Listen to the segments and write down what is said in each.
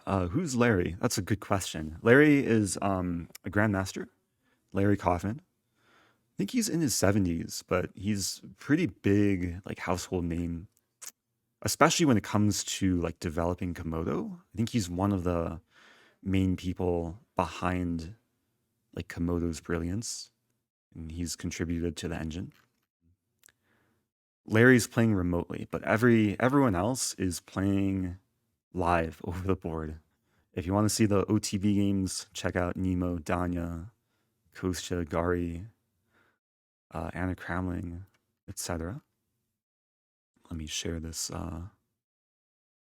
Who's Larry? That's a good question. Larry is a grandmaster, Larry Kaufman. I think he's in his 70s, but he's pretty big, like household name, especially when it comes to like developing Komodo. I think he's one of the main people behind like Komodo's brilliance, and he's contributed to the engine. Larry's playing remotely, but everyone else is playing live over the board. If you want to see the OTB games, check out Nemo, Danya, Kostya, Gauri, Anna Cramling, etc. Let me share this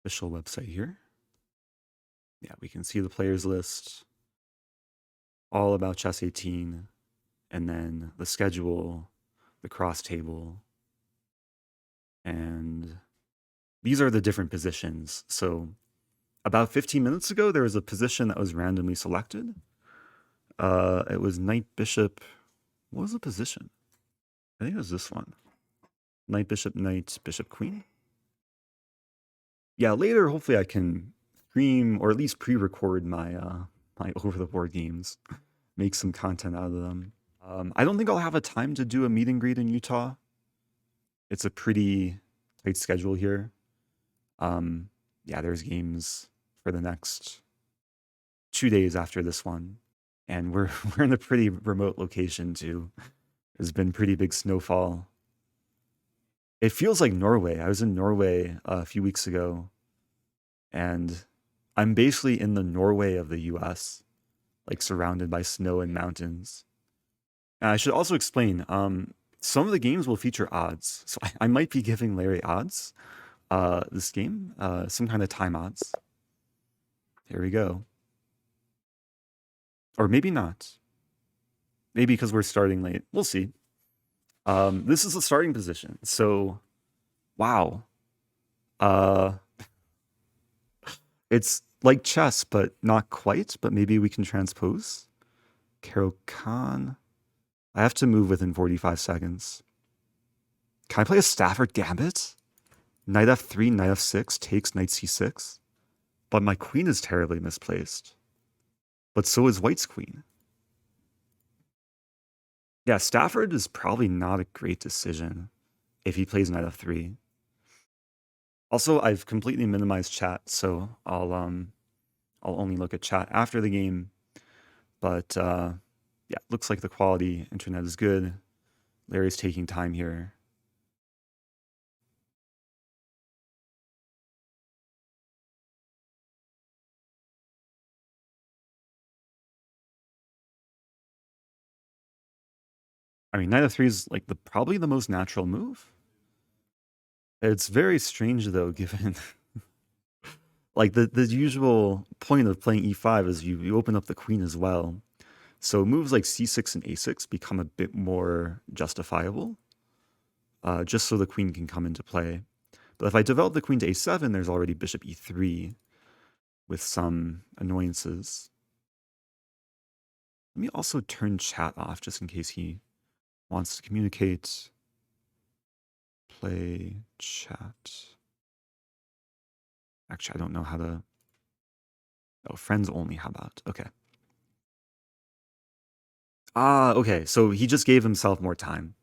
official website here. Yeah, we can see the players list, all about Chess18, and then the schedule, the cross table, and these are the different positions. So about 15 minutes ago, there was a position that was randomly selected. It was knight bishop. What was the position? I think it was this one. Knight bishop queen. Yeah, later hopefully I can stream or at least pre-record my my over the board games, make some content out of them. I don't think I'll have a time to do a meet and greet in Utah. It's a pretty tight schedule here. Yeah, there's games for the next 2 days after this one, and we're we're in a pretty remote location too. There's been pretty big snowfall. It feels like Norway. I was in Norway a few weeks ago, and I'm basically in the Norway of the US, like surrounded by snow and mountains. And I should also explain, some of the games will feature odds. So I might be giving Larry odds this game, some kind of time odds. Here we go. Or maybe not. Maybe because we're starting late. We'll see. This is the starting position. So, wow. It's like chess, but not quite. But maybe we can transpose. Carol Khan. I have to move within 45 seconds. Can I play a Stafford Gambit? Knight f3, knight f6, takes knight c6. But my queen is terribly misplaced. But so is white's queen. Yeah, Stafford is probably not a great decision if he plays knight f3. Also, I've completely minimized chat, so I'll only look at chat after the game. But yeah, looks like the quality internet is good. Larry's taking time here. I mean, knight f3 is like probably the most natural move. It's very strange though, given like the usual point of playing e5 is you open up the queen as well. So moves like c6 and a6 become a bit more justifiable, just so the queen can come into play. But if I develop the queen to a7, there's already bishop e3 with some annoyances. Let me also turn chat off just in case he wants to communicate. Play chat. Actually, I don't know how to... Oh, friends only, how about? Okay. Ah, okay, so he just gave himself more time.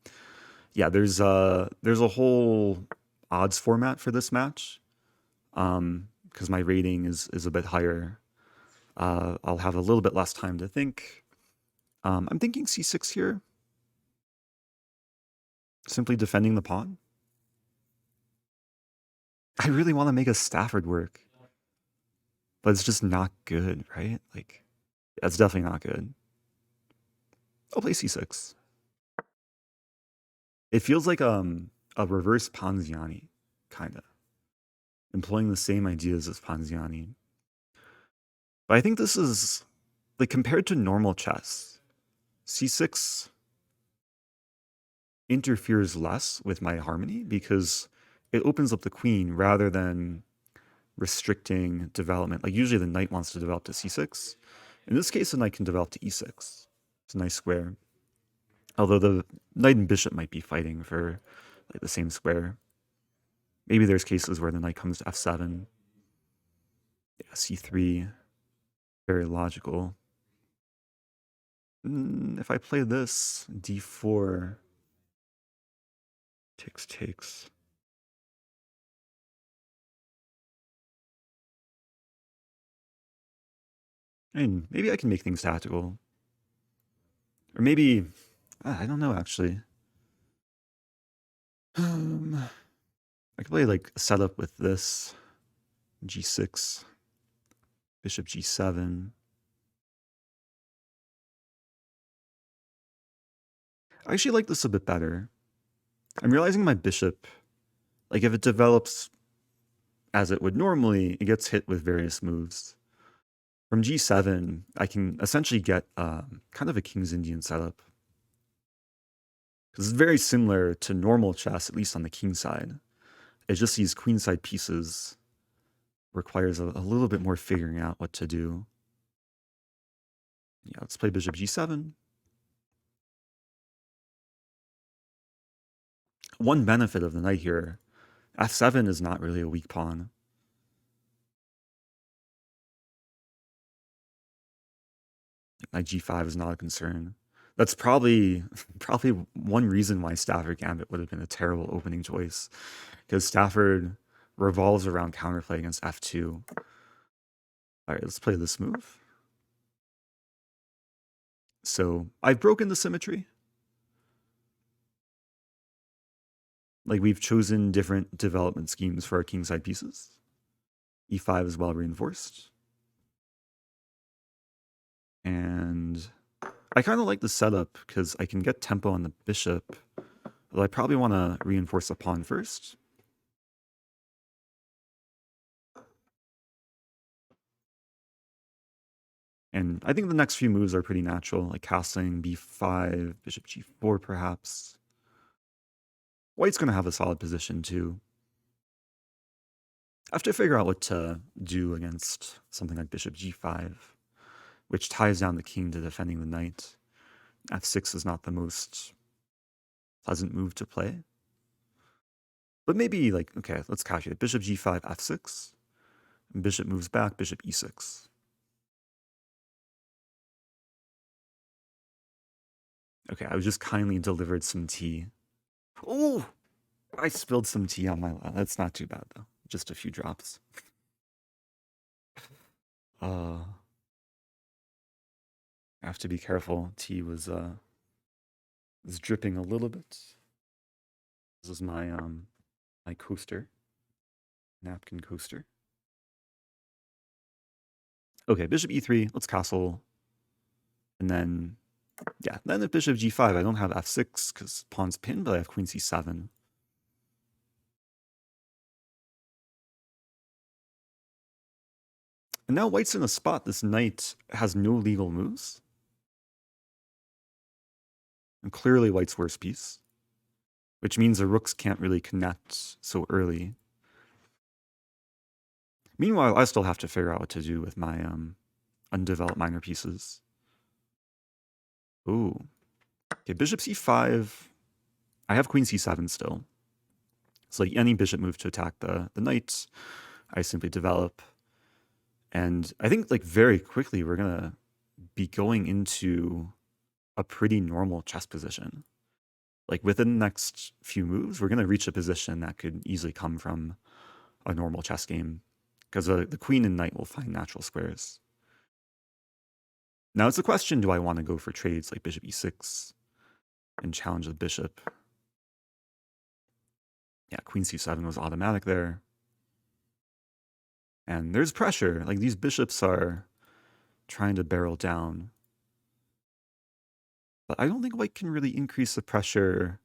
Yeah, there's a whole odds format for this match. Because my rating is a bit higher. I'll have a little bit less time to think. I'm thinking c6 here. Simply defending the pawn. I really want to make a Stafford work. But it's just not good, right? Like, that's definitely not good. I'll play c6. It feels like a reverse Ponziani, kind of. Employing the same ideas as Ponziani. But I think this is, like, compared to normal chess, c6 interferes less with my harmony because it opens up the queen rather than restricting development. Like, usually the knight wants to develop to c6. In this case, the knight can develop to e6. It's a nice square. Although the knight and bishop might be fighting for like the same square. Maybe there's cases where the knight comes to f7. Yeah, c3, very logical. If I play this, d4, takes. I mean, maybe I can make things tactical. Or maybe, I don't know actually. I could play like a setup with this, g6, bishop g7. I actually like this a bit better. I'm realizing my bishop, like if it develops as it would normally, it gets hit with various moves. From g7, I can essentially get kind of a King's Indian setup. Because it's very similar to normal chess, at least on the king side. It's just these queenside pieces requires a little bit more figuring out what to do. Yeah, let's play bishop g7. One benefit of the knight here, f7 is not really a weak pawn. Knight g5 is not a concern. That's probably one reason why Stafford Gambit would have been a terrible opening choice, because Stafford revolves around counterplay against f2. All right, let's play this move. So I've broken the symmetry. Like we've chosen different development schemes for our kingside pieces. e5 is well reinforced. And I kind of like the setup because I can get tempo on the bishop, although I probably want to reinforce the pawn first. And I think the next few moves are pretty natural, like castling b5, bishop g4 perhaps. White's going to have a solid position too. I have to figure out what to do against something like bishop g5, which ties down the king to defending the knight. f6 is not the most pleasant move to play. But maybe like, okay, let's calculate. Bishop g5, f6. And bishop moves back, bishop e6. Okay, I was just kindly delivered some tea. Oh, I spilled some tea on my lap. That's not too bad though. Just a few drops. I have to be careful. Tea was dripping a little bit. This is my my coaster, napkin coaster. Okay, bishop e3. Let's castle, and then yeah, then if bishop g5, I don't have f6 because pawn's pinned, but I have queen c7. And now white's in a spot. This knight has no legal moves. And clearly white's worst piece, which means the rooks can't really connect so early. Meanwhile, I still have to figure out what to do with my undeveloped minor pieces. Ooh. Okay, bishop c5. I have queen c7 still. So like any bishop move to attack the knight, I simply develop. And I think like very quickly we're gonna be going into a pretty normal chess position. Like within the next few moves, we're gonna reach a position that could easily come from a normal chess game, because the queen and knight will find natural squares. Now it's a question, do I want to go for trades like bishop e6 and challenge the bishop? Yeah, queen c7 was automatic there. And there's pressure. Like these bishops are trying to barrel down. But I don't think white can really increase the pressure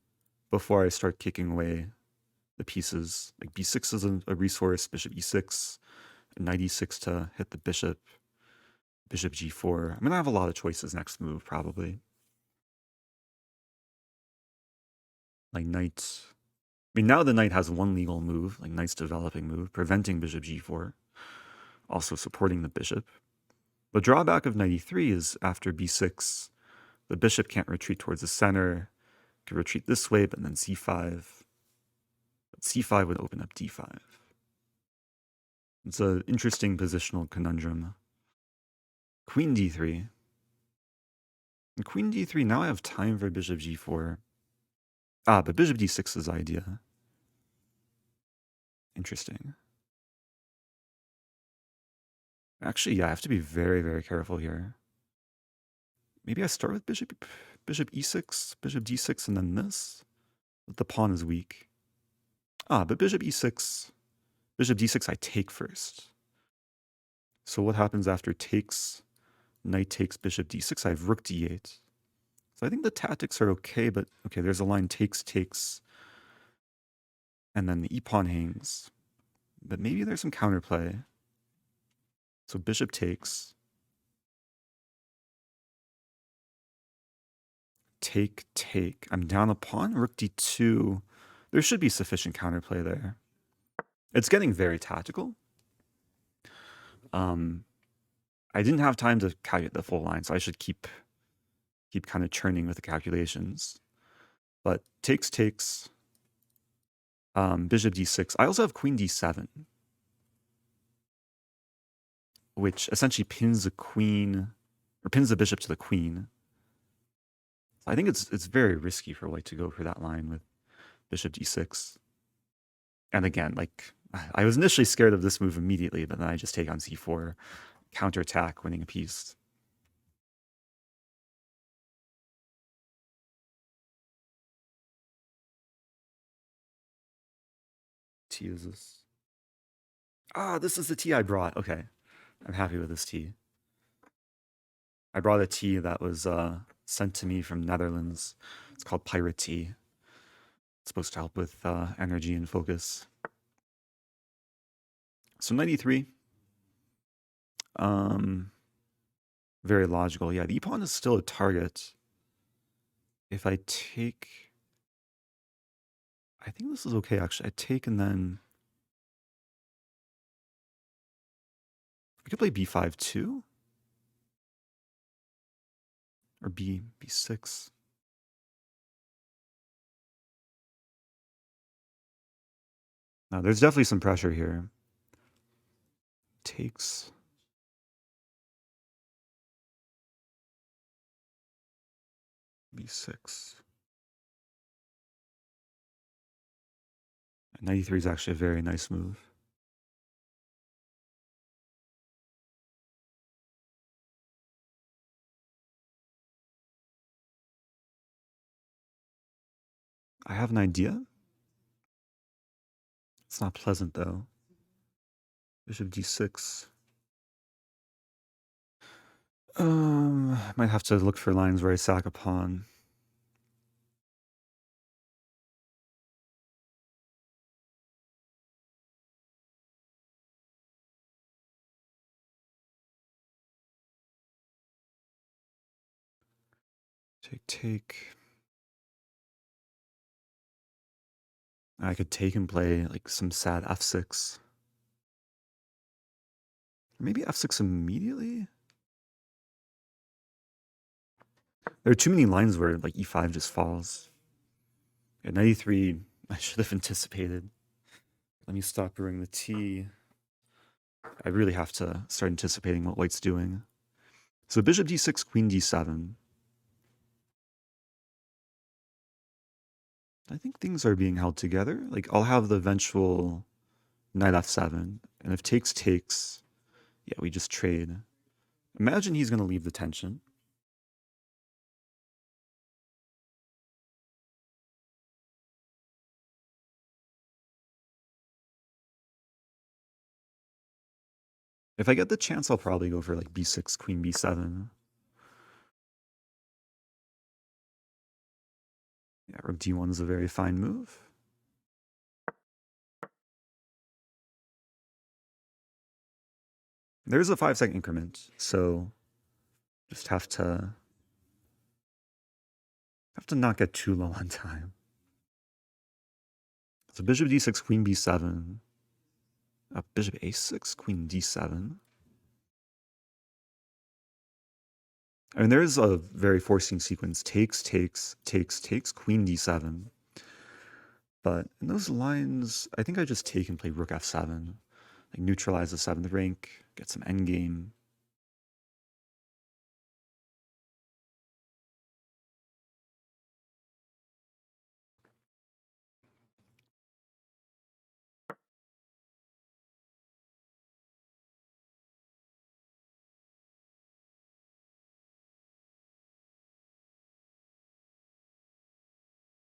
before I start kicking away the pieces. Like b6 is a resource, bishop e6, knight e6 to hit the bishop, bishop g4. I'm going to have a lot of choices next move, probably. Like knight. I mean, now the knight has one legal move, like knight's developing move, preventing bishop g4, also supporting the bishop. The drawback of knight e3 is after b6, the bishop can't retreat towards the center. It can retreat this way, but then c5. But c5 would open up d5. It's an interesting positional conundrum. Queen d3. And queen d3, now I have time for bishop g4. Ah, but bishop d6 is the idea. Interesting. Actually, yeah, I have to be very, very careful here. Maybe I start with bishop e6, bishop d6, and then this? But the pawn is weak. Ah, but bishop e6, bishop d6, I take first. So what happens after takes, knight takes bishop d6? I have rook d8. So I think the tactics are okay, but okay, there's a line takes, and then the e-pawn hangs. But maybe there's some counterplay. So bishop takes. Take. I'm down a pawn, rook d2. There should be sufficient counterplay there. It's getting very tactical. I didn't have time to calculate the full line, so I should keep kind of churning with the calculations. But takes, bishop d6. I also have queen d7, which essentially pins the queen, or pins the bishop to the queen. So I think it's very risky for white to go for that line with bishop d6. And again, like, I was initially scared of this move immediately, but then I just take on c4, counterattack, winning a piece. T is this? Ah, this is the tea I brought. Okay, I'm happy with this tea. I brought a tea that was sent to me from Netherlands. It's called Pirate Tea. It's supposed to help with energy and focus. So 93. Very logical. Yeah, the e-pawn is still a target. If I take... I think this is okay, actually. I take and then... We could play b5 too? Or b6. Now, there's definitely some pressure here. Takes... b6. 93 is actually a very nice move. I have an idea. It's not pleasant, though. Bishop d6. Might have to look for lines where I sack a pawn. Take. I could take and play like some sad f6. Or maybe f6 immediately? There are too many lines where like e5 just falls. At 93, I should have anticipated. Let me stop brewing the tea. I really have to start anticipating what white's doing. So bishop d6, queen d7. I think things are being held together. Like, I'll have the eventual knight f7. And if takes, yeah, we just trade. Imagine he's going to leave the tension. If I get the chance, I'll probably go for like b6, queen b7. Yeah, rook d1 is a very fine move. There's a 5-second increment, so just have to not get too low on time. So bishop d6, queen b7. Bishop a6, queen d7. I mean, there is a very forcing sequence. Takes, queen d7. But in those lines, I think I just take and play rook f7. like neutralize the 7th rank, get some endgame.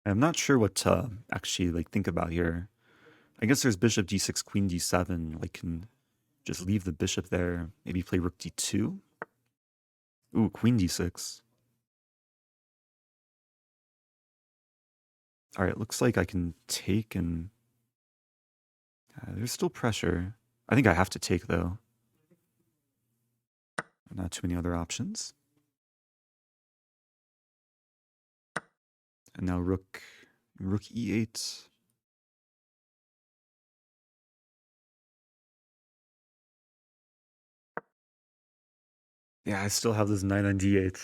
I'm not sure what to actually like think about here. I guess there's bishop d6, queen d7. Like, can just leave the bishop there. Maybe play rook d2. Ooh, queen d6. All right, looks like I can take and there's still pressure. I think I have to take though. Not too many other options. And now rook e8. Yeah, I still have this knight on d8.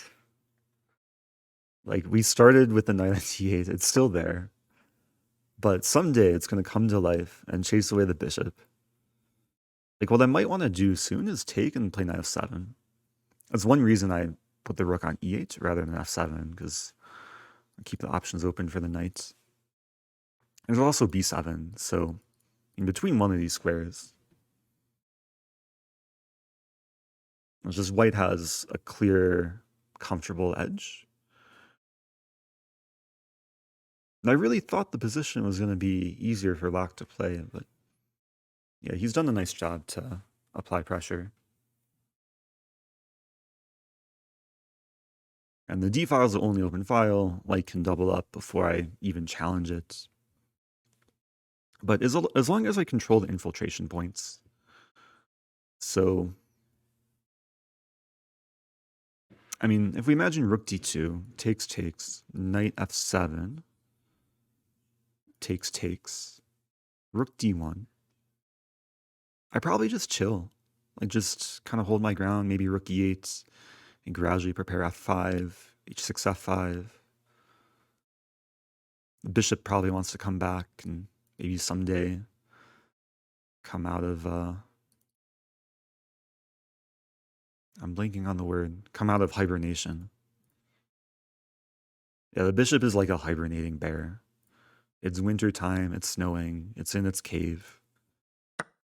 Like, we started with the knight on d8. It's still there. But someday it's going to come to life and chase away the bishop. Like, what I might want to do soon is take and play knight f7. That's one reason I put the rook on e8 rather than f7, because I keep the options open for the knight. There's also b7, so in between one of these squares, it's just white has a clear, comfortable edge. And I really thought the position was going to be easier for Lac to play, but yeah, he's done a nice job to apply pressure. And the d file is the only open file. White can double up before I even challenge it. But as long as I control the infiltration points. So, I mean, if we imagine rook d2, takes, knight f7, takes, rook d1, I probably just chill. Like, just kind of hold my ground, maybe rook e8, and gradually prepare f5, h6, f5. The bishop probably wants to come back and maybe someday come out of, I'm blanking on the word, come out of hibernation. Yeah, the bishop is like a hibernating bear. It's winter time, it's snowing, it's in its cave.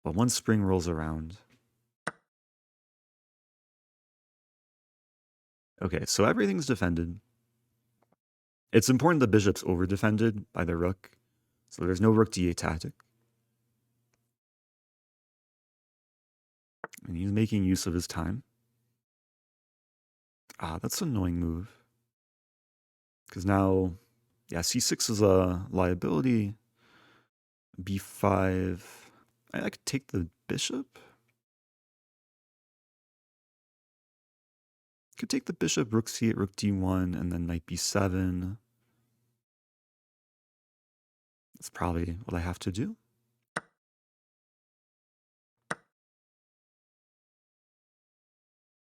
But once spring rolls around... Okay, so everything's defended. It's important the bishop's over-defended by the rook, so there's no rook d8 tactic. And he's making use of his time. Ah, that's an annoying move. Because now, yeah, c6 is a liability. b5. I could take the bishop. Could take the bishop, rook c8, rook d1, and then knight b7. That's probably what I have to do.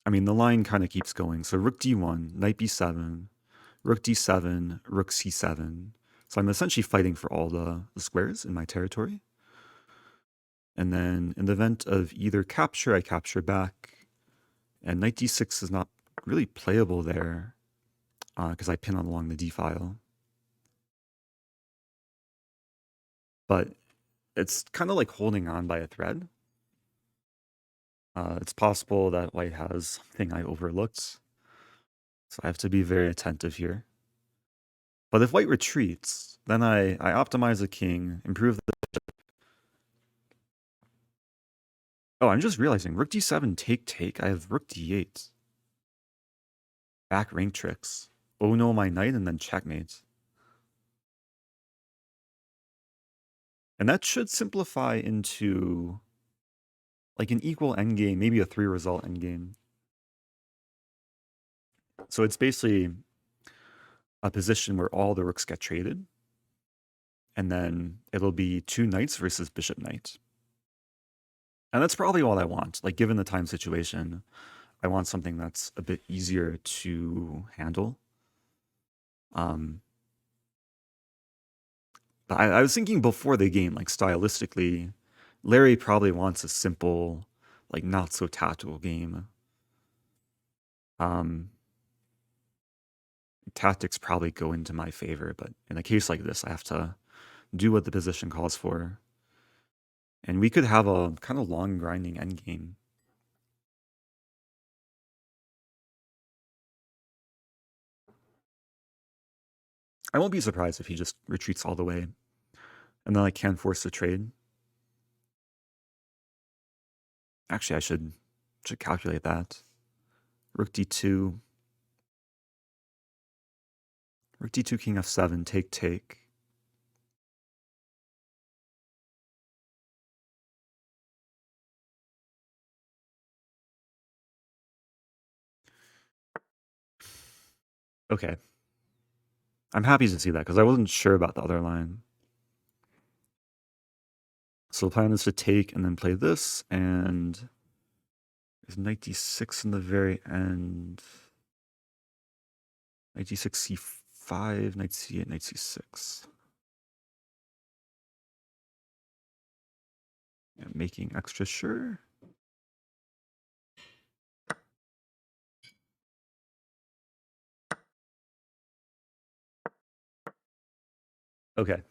I mean, the line kind of keeps going. So rook d1, knight b7, rook d7, rook c7. So I'm essentially fighting for all the squares in my territory. And then in the event of either capture, I capture back. And knight d6 is not really playable there because I pin on along the d file. But it's kind of like holding on by a thread. It's possible that white has something I overlooked. So I have to be very attentive here. But if white retreats, then I optimize the king, improve the... Oh, I'm just realizing, rook d7, take. I have rook d8. Back rank tricks. Oh no, my knight, and then checkmate. And that should simplify into like an equal endgame, maybe a 3 result endgame. So it's basically a position where all the rooks get traded. And then it'll be 2 knights versus bishop knight. And that's probably all I want. Like, given the time situation, I want something that's a bit easier to handle. But I was thinking before the game, like stylistically, Larry probably wants a simple, like not so tactical game. Tactics probably go into my favor, but in a case like this, I have to do what the position calls for. And we could have a kind of long grinding endgame. I won't be surprised if he just retreats all the way. And then I can force the trade. Actually, I should calculate that. Rook d2. Rook d2, king f7, take. Okay. I'm happy to see that because I wasn't sure about the other line. So the plan is to take and then play this, and there's knight d6 in the very end. Knight d6, c5, knight c8, knight c6. Yeah, making extra sure. Okay.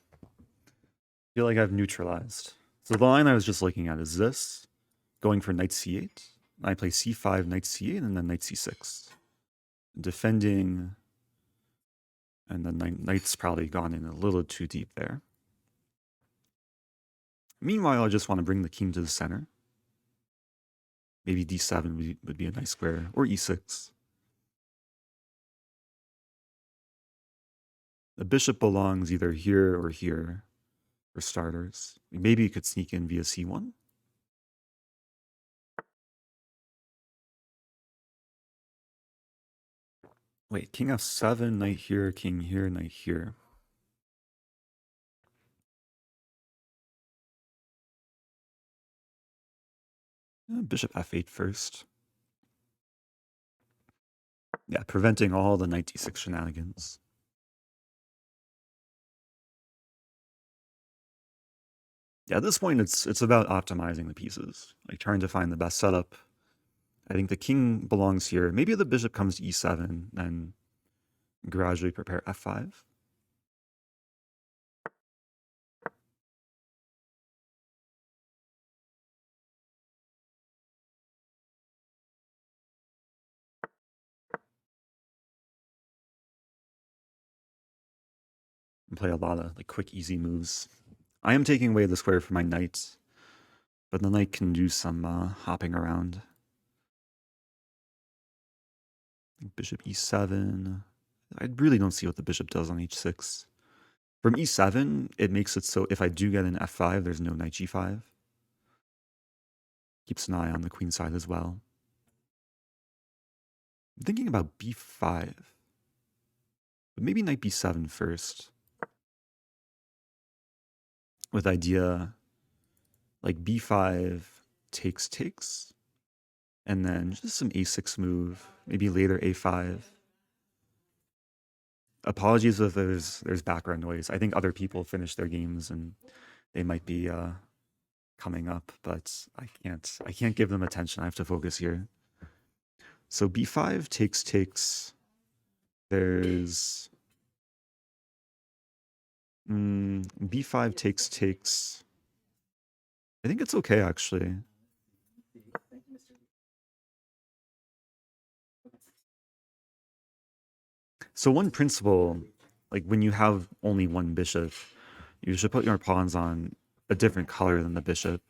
Feel like I've neutralized. So the line I was just looking at is this, going for knight c8. I play c5, knight c8, and then knight c6. Defending, and then knight's probably gone in a little too deep there. Meanwhile, I just want to bring the king to the center. Maybe d7 would be a nice square, or e6. The bishop belongs either here or here, for starters. Maybe you could sneak in via c1. Wait, king f7, knight here, king here, knight here. Bishop f8 first. Yeah, preventing all the knight d6 shenanigans. Yeah, at this point, it's about optimizing the pieces, like trying to find the best setup. I think the king belongs here. Maybe the bishop comes to e7, then gradually prepare f5. And play a lot of like quick, easy moves. I am taking away the square for my knight, but the knight can do some hopping around. Bishop e7. I really don't see what the bishop does on h6. From e7, it makes it so if I do get an f5, there's no knight g5. Keeps an eye on the queen side as well. I'm thinking about b5. But maybe knight b7 first. With idea like b5 takes. And then just some a6 move. Maybe later a5. Apologies if there's background noise. I think other people finish their games and they might be coming up, but I can't give them attention. I have to focus here. So b5 takes. There's b5 takes. I think it's okay actually. So one principle, like when you have only one bishop, you should put your pawns on a different color than the bishop.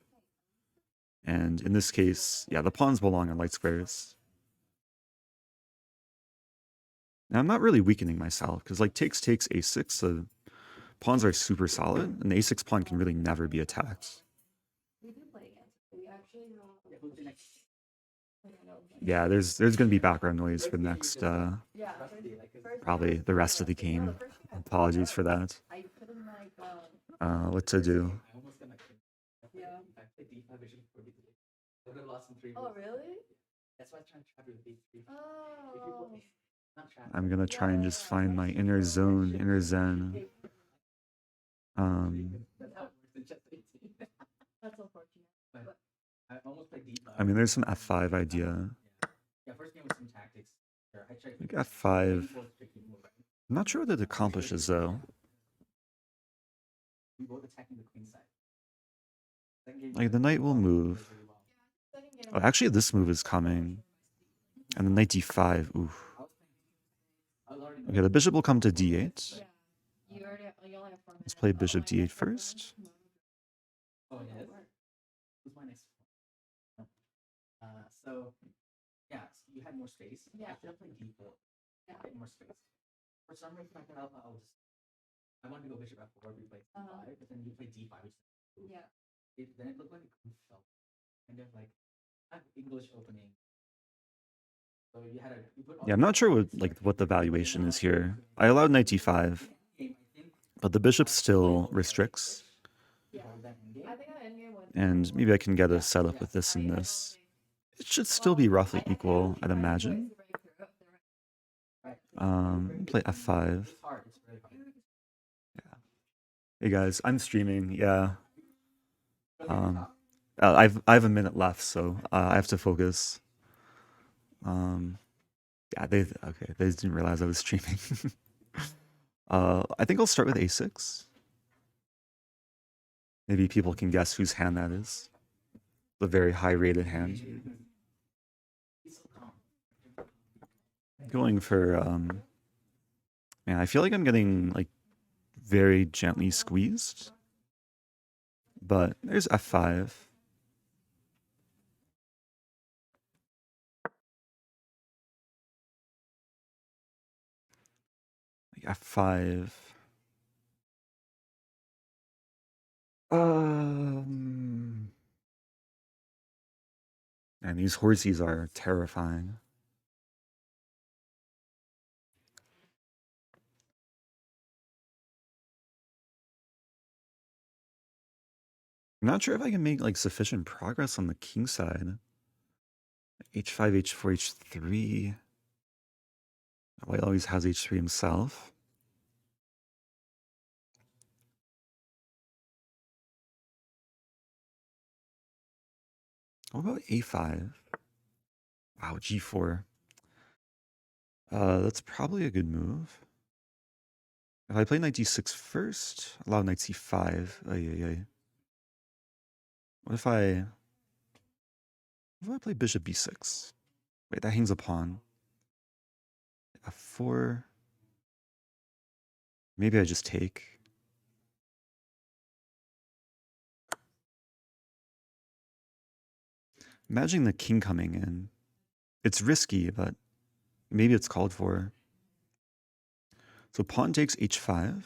And in this case, yeah, the pawns belong on light squares. Now I'm not really weakening myself because like takes a6, the pawns are super solid, and the a6 pawn can really never be attacked. Yeah, there's gonna be background noise for the next probably the rest of the game. Apologies for that. What to do? Oh, really? Oh. I'm gonna try and just find my inner zone, inner zen. That's unfortunate. But I almost played D5. I mean, there's some f5 idea. Yeah, first game was some tactics. I tried Like f5. I'm not sure what it accomplishes though. We both attacking the queen side. Like the knight will move. second game, Oh, actually, this move is coming. And the knight d5. Oof. Okay, the bishop will come to d8. yeah. You only have 4 minutes. Let's play bishop d8 first. Oh, it is? Who's my next one? So, yeah, so you had more space. Yeah. I should have played d4. Yeah. Get more space. For some reason, I thought I wanted to go bishop f4, we played d5, but then you played d5, which Yeah. then it looked like a goof felt. Kind of like, not English opening. So you had Yeah, I'm not sure what the valuation is here. I allowed knight d5, but the bishop still restricts. Yeah. I think I endgame with. And maybe I can get a setup with this and this. It should still be roughly equal, I'd imagine. Play f5. Yeah. Hey guys, I'm streaming. Yeah. I have a minute left, so I have to focus. Yeah, they didn't realize I was streaming. I think I'll start with a6. Maybe people can guess whose hand that is. The very high-rated hand. Going for man, I feel like I'm getting like very gently squeezed. But there's f5. Like f5. And these horsies are terrifying. I'm not sure if I can make like sufficient progress on the king side. h5, h4, h3. White always has h3 himself. What about a5? Wow, g4. That's probably a good move. If I play knight d6 first, allow knight c5. What if I play bishop b6? Wait, that hangs a pawn. f4. Maybe I just take. Imagine the king coming in. It's risky, but maybe it's called for. So pawn takes h5.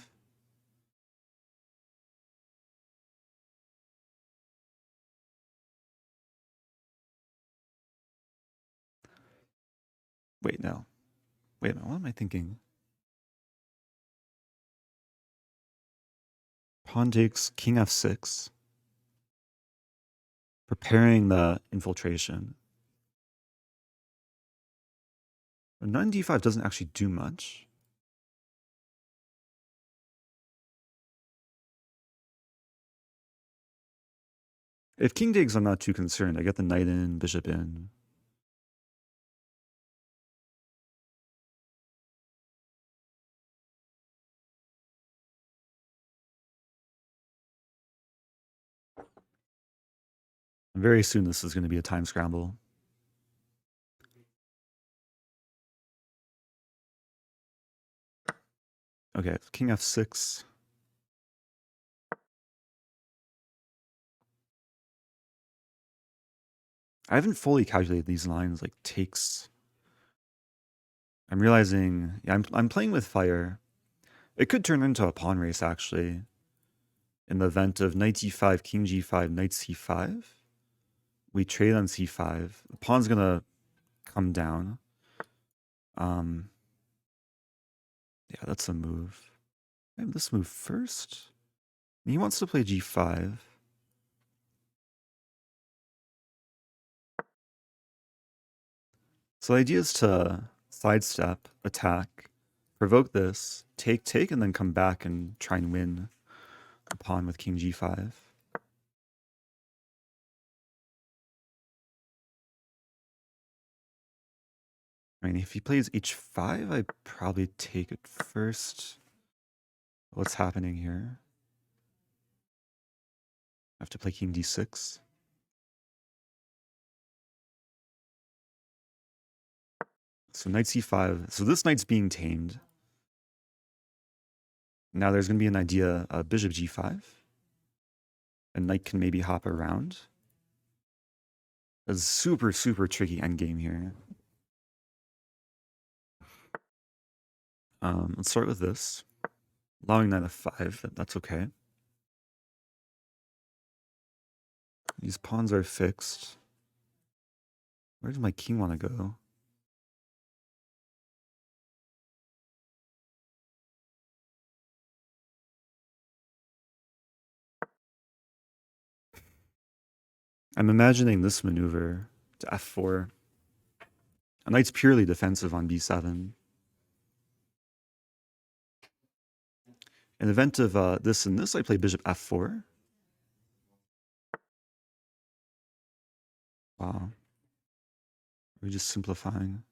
Wait, no. Wait a minute, what am I thinking? Pawn takes king f6. Preparing the infiltration. But knight d5 doesn't actually do much. If king digs, I'm not too concerned. I get the knight in, bishop in. Very soon this is going to be a time scramble. Okay, king f6. I haven't fully calculated these lines, like takes. I'm realizing, yeah, I'm playing with fire. It could turn into a pawn race, actually. In the event of knight d5, king g5, knight c5. We trade on c5. The pawn's going to come down. Yeah, that's a move. Maybe this move first. He wants to play g5. So the idea is to sidestep, attack, provoke this, take, and then come back and try and win a pawn with king g5. I mean, if he plays h5, I'd probably take it first. What's happening here? I have to play king d6. So knight c5. So this knight's being tamed. Now there's going to be an idea, bishop g5. A knight can maybe hop around. A super, super tricky endgame here. Let's start with this. Allowing knight f5, that's okay. These pawns are fixed. Where does my king want to go? I'm imagining this maneuver to f4. A knight's purely defensive on b7. In the event of this and this, I play bishop f4. Wow. Are we just simplifying?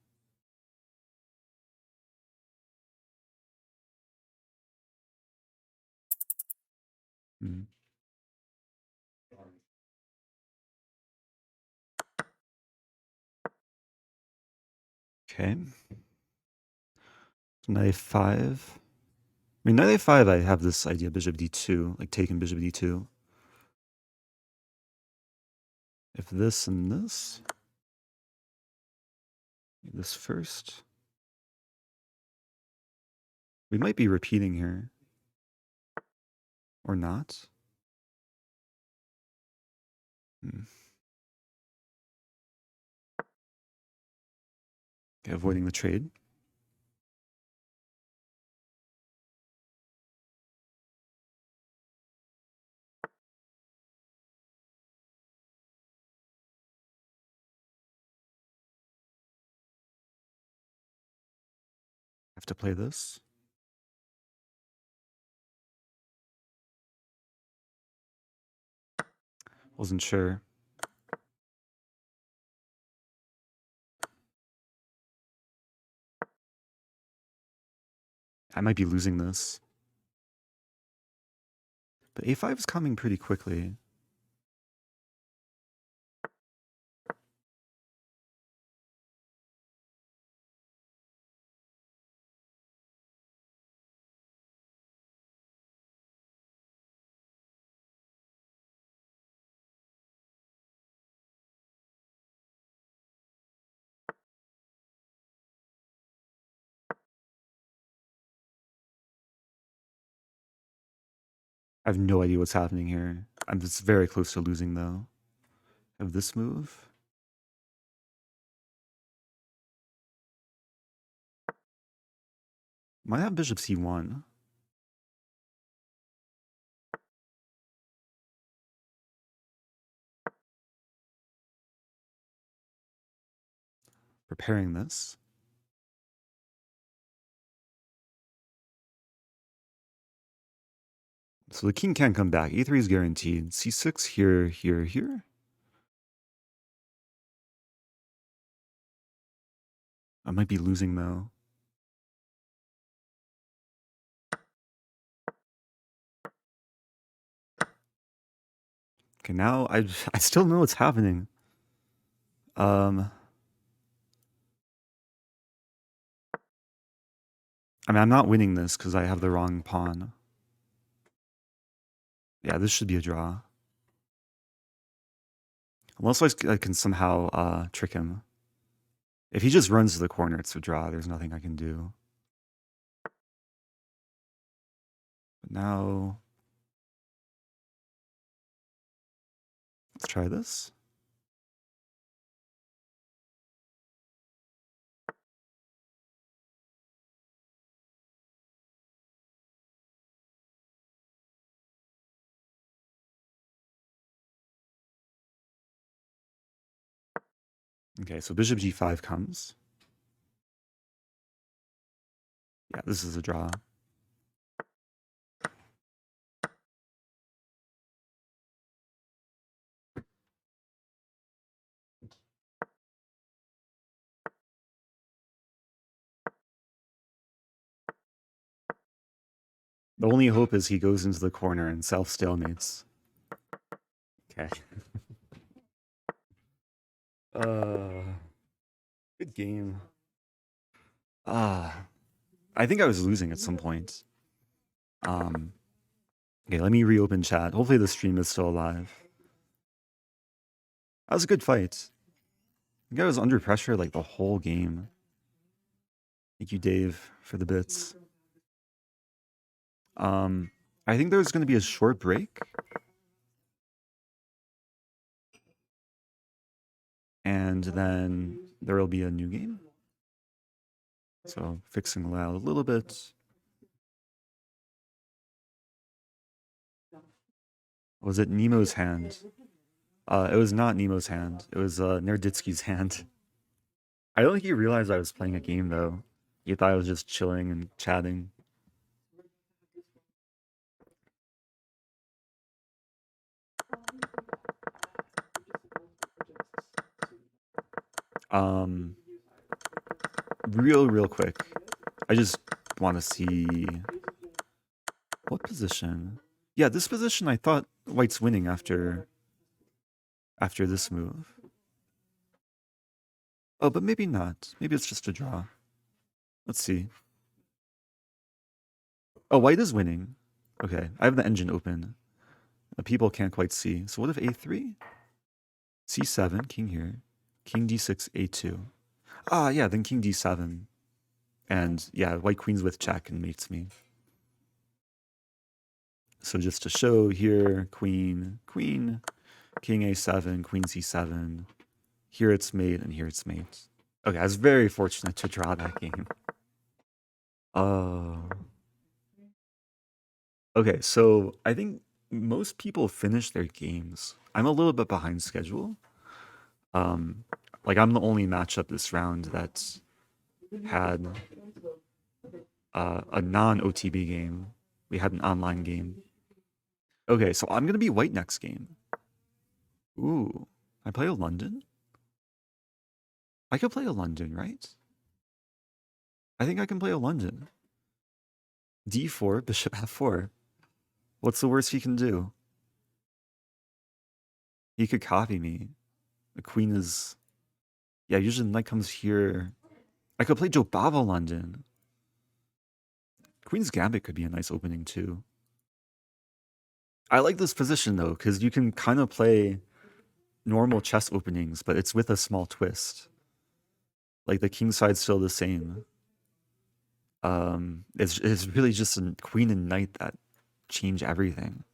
Hmm. Okay. Knight a5. I mean, knight a5, I have this idea, bishop d2, like taking bishop d2. If this and this first. We might be repeating here. Or not. Hmm. Okay, avoiding the trade. Have to play this. Wasn't sure. I might be losing this. But a5 is coming pretty quickly. I have no idea what's happening here. I'm just very close to losing, though. I have this move. Might have bishop c1. Preparing this. So the king can't come back. a3 is guaranteed. c6 here, here, here. I might be losing, though. Okay, now I still know what's happening. I mean, I'm not winning this because I have the wrong pawn. Yeah, this should be a draw. Unless I can somehow trick him. If he just runs to the corner, it's a draw. There's nothing I can do. But now, let's try this. Okay, so bishop g5 comes. Yeah, this is a draw. The only hope is he goes into the corner and self-stalemates. Okay. Good game. I think I was losing at some point. Okay, let me reopen chat. Hopefully the stream is still alive. That was a good fight. I think I was under pressure like the whole game. Thank you, Dave, for the bits. I think there's going to be a short break. And then there will be a new game. So fixing loud a little bit. Was it Nemo's hand? It was not Nemo's hand. It was Naroditsky's hand. I don't think he realized I was playing a game though. He thought I was just chilling and chatting. Real quick. I just want to see what position. Yeah, this position I thought White's winning after this move. Oh, but maybe not. Maybe it's just a draw. Let's see. Oh, White is winning. Okay, I have the engine open. The people can't quite see. So what if a3? c7, king here. King d6, a2. Ah, yeah, then king d7. And yeah, White queens with check and mates me. So just to show here, queen, queen, king a7, queen c7. Here it's mate and here it's mate. Okay, I was very fortunate to draw that game. Okay, so I think most people finish their games. I'm a little bit behind schedule. Like I'm the only matchup this round that's had a non-OTB game. We had an online game. Okay, so I'm gonna be White next game. Ooh, I play a London? I could play a London, right? I think I can play a London. d4, bishop f4. What's the worst he can do? He could copy me. The queen is... Yeah, usually the knight comes here. I could play Jobava London. Queen's Gambit could be a nice opening too. I like this position though, because you can kind of play normal chess openings, but it's with a small twist. Like the king side's still the same. It's really just a queen and knight that change everything.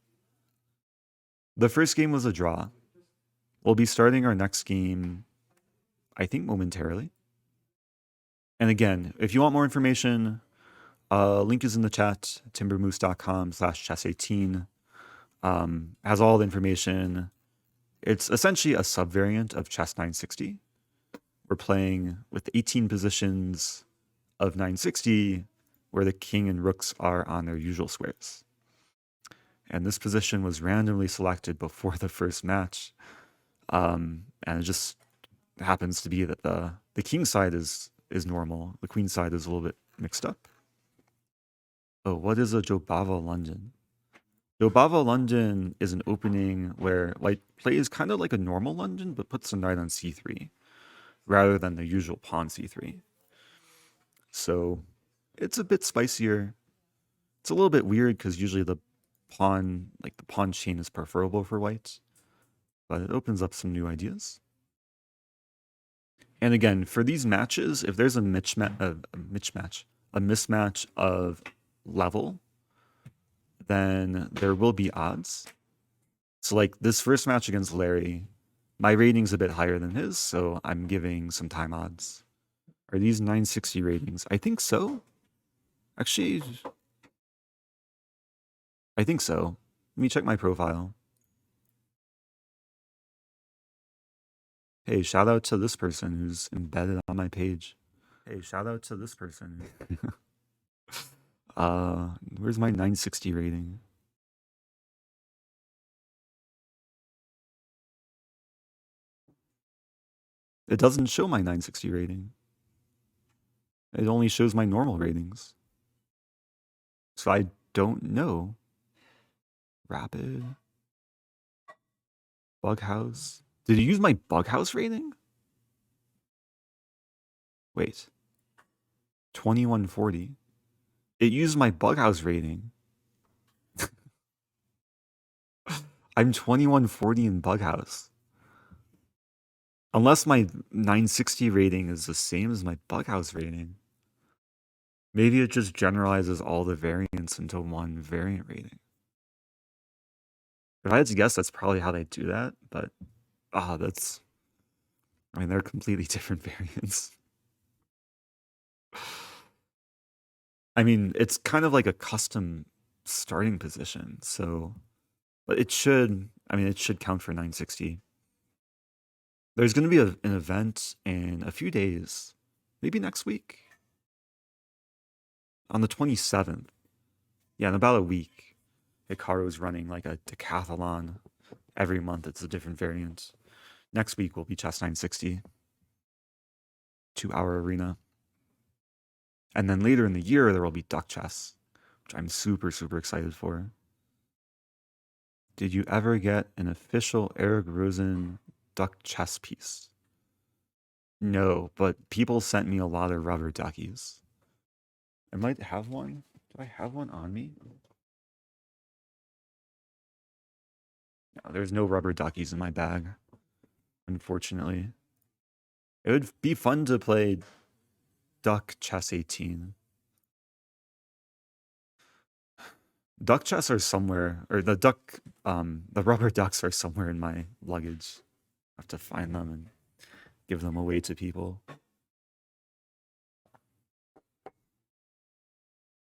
The first game was a draw. We'll be starting our next game, I think momentarily. And again, if you want more information, link is in the chat, timbermoose.com/chess18. Has all the information. It's essentially a subvariant of chess 960. We're playing with 18 positions of 960, where the king and rooks are on their usual squares. And this position was randomly selected before the first match. And it just happens to be that the king side is normal. The queen side is a little bit mixed up. Oh, what is a Jobava London? Jobava London is an opening where White plays kind of like a normal London, but puts the knight on c3 rather than the usual pawn c3. So it's a bit spicier. It's a little bit weird because usually the pawn chain is preferable for White, but it opens up some new ideas. And again, for these matches, if there's a mismatch of level, then there will be odds. So like this first match against Larry, my rating's a bit higher than his, so I'm giving some time odds. Are these 960 ratings? I think so. Actually, I think so. Let me check my profile. Hey, shout out to this person who's embedded on my page. Hey, shout out to this person. Where's my 960 rating? It doesn't show my 960 rating. It only shows my normal ratings. So I don't know. Rapid. Bughouse. Did you use my Bughouse rating? Wait. 2140. It used my Bughouse rating. I'm 2140 in Bughouse. Unless my 960 rating is the same as my Bughouse rating. Maybe it just generalizes all the variants into one variant rating. If I had to guess, that's probably how they do that, but that's... I mean, they're completely different variants. I mean, it's kind of like a custom starting position, so... But it should count for 960. There's going to be an event in a few days, maybe next week. On the 27th. Yeah, in about a week. Hikaru's running like a decathlon. Every month it's a different variant. Next week will be Chess 960. 2-hour arena. And then later in the year there will be Duck Chess, which I'm super, super excited for. Did you ever get an official Eric Rosen Duck Chess piece? No, but people sent me a lot of rubber duckies. I might have one. Do I have one on me? No, there's no rubber duckies in my bag, unfortunately. It would be fun to play Duck Chess18. Duck chess are somewhere, or the rubber ducks are somewhere in my luggage. I have to find them and give them away to people.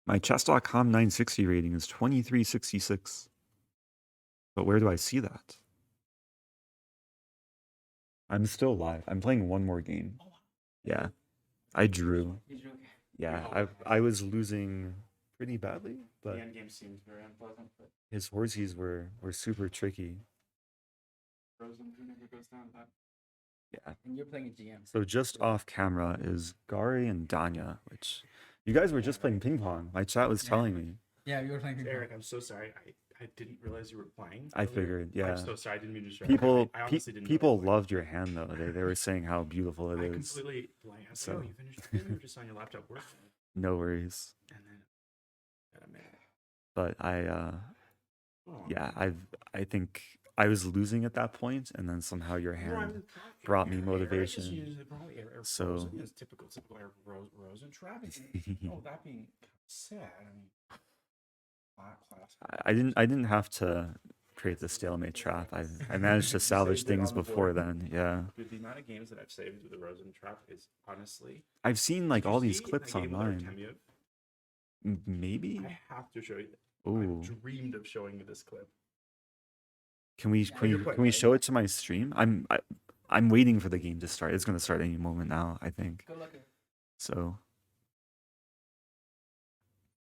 My chess.com 960 rating is 2366. But where do I see that? I'm still live. I'm playing one more game. Yeah. I drew. Yeah, I was losing pretty badly, but The end game seems very unpleasant, but his horsies were super tricky. Rosen who never goes down that. Yeah. And you're playing a GM. So just off camera is Gauri and Danya, which you guys were just playing ping pong. My chat was telling me. Yeah, you were playing. Eric, I'm so sorry. I didn't realize you were playing. I earlier. figured, yeah. I'm so sorry. I didn't mean to distract. People I honestly didn't know people you were playing. loved your hand though. They were saying how beautiful it I is. completely blanked. I was So- like, oh, you finished the game? You were just on your laptop working. No worries. And then, got a minute. But Oh, yeah, I think I was losing at that point, and then somehow your no, hand I'm- brought me Eric is motivation. usually probably Eric So- Rosen is typical Eric Rosen traffic. Oh, that being said, I mean, class. I didn't have to create the stalemate trap. I managed to salvage saved it things on the before board. then. Yeah, Dude, the amount of games that I've saved with the Rosen trap is honestly. I've seen like Did you all these see clips that game with online. Artemiev? Maybe. I have to show you. Ooh, I dreamed of showing you this clip. can we Yeah, can you're we, playing, can we right? show it to my stream? I'm waiting for the game to start. It's gonna start any moment now, I think. Good luck. So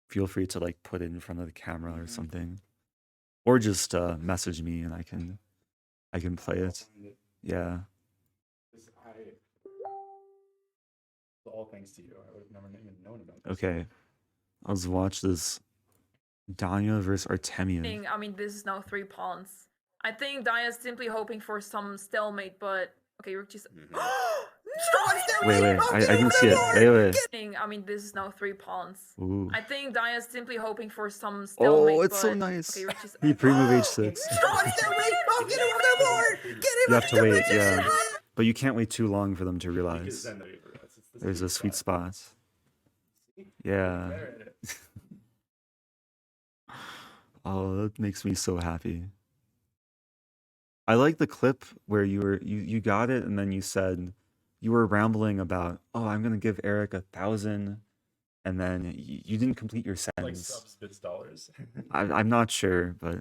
feel free to like put it in front of the camera or Mhm. something, or just message me and I can play I'll it. find it. Yeah. 'Cause all thanks to you. I would have never even known about this. Okay. Let's watch this. Danya versus Artemiev. I mean, this is now 3 pawns. I think Danya's simply hoping for some stalemate, but okay, rook just. Wait, I didn't see it. Wait. I mean, this is now 3 pawns. Ooh. I think Danya's simply hoping for some stalemate. Oh, it's so but- nice. Okay, rook just. He pre-move h6. You have to wait, yeah. But you can't wait too long for them to Because realize. then they realize it's the There's a sweet spot. See? Yeah. Better at it. Oh, that makes me so happy. I like the clip where you got it and then you said you were rambling about, oh, I'm gonna give Eric 1,000, and then you didn't complete your Like sentence. subs, bits, dollars. I'm not sure, but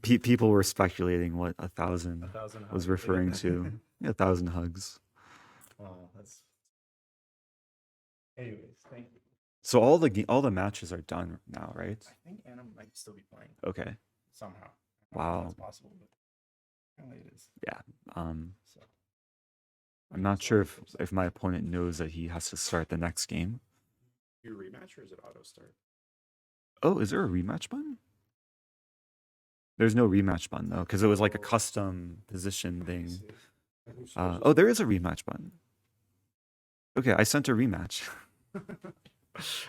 people were speculating what 1,000 1,000 was hugs. referring to. 1,000 hugs. Oh, that's. Anyways, thank you. So all the matches are done now, right? I think Anna might still be playing Okay. somehow. Wow. That's possible, but apparently it is. So. I'm not sure if my opponent knows that he has to start the next game. You rematch or is it auto start? Oh, is there a rematch button? There's no rematch button though, because it was like a custom position I thing. see. Oh, there is a rematch button. Okay, I sent a rematch.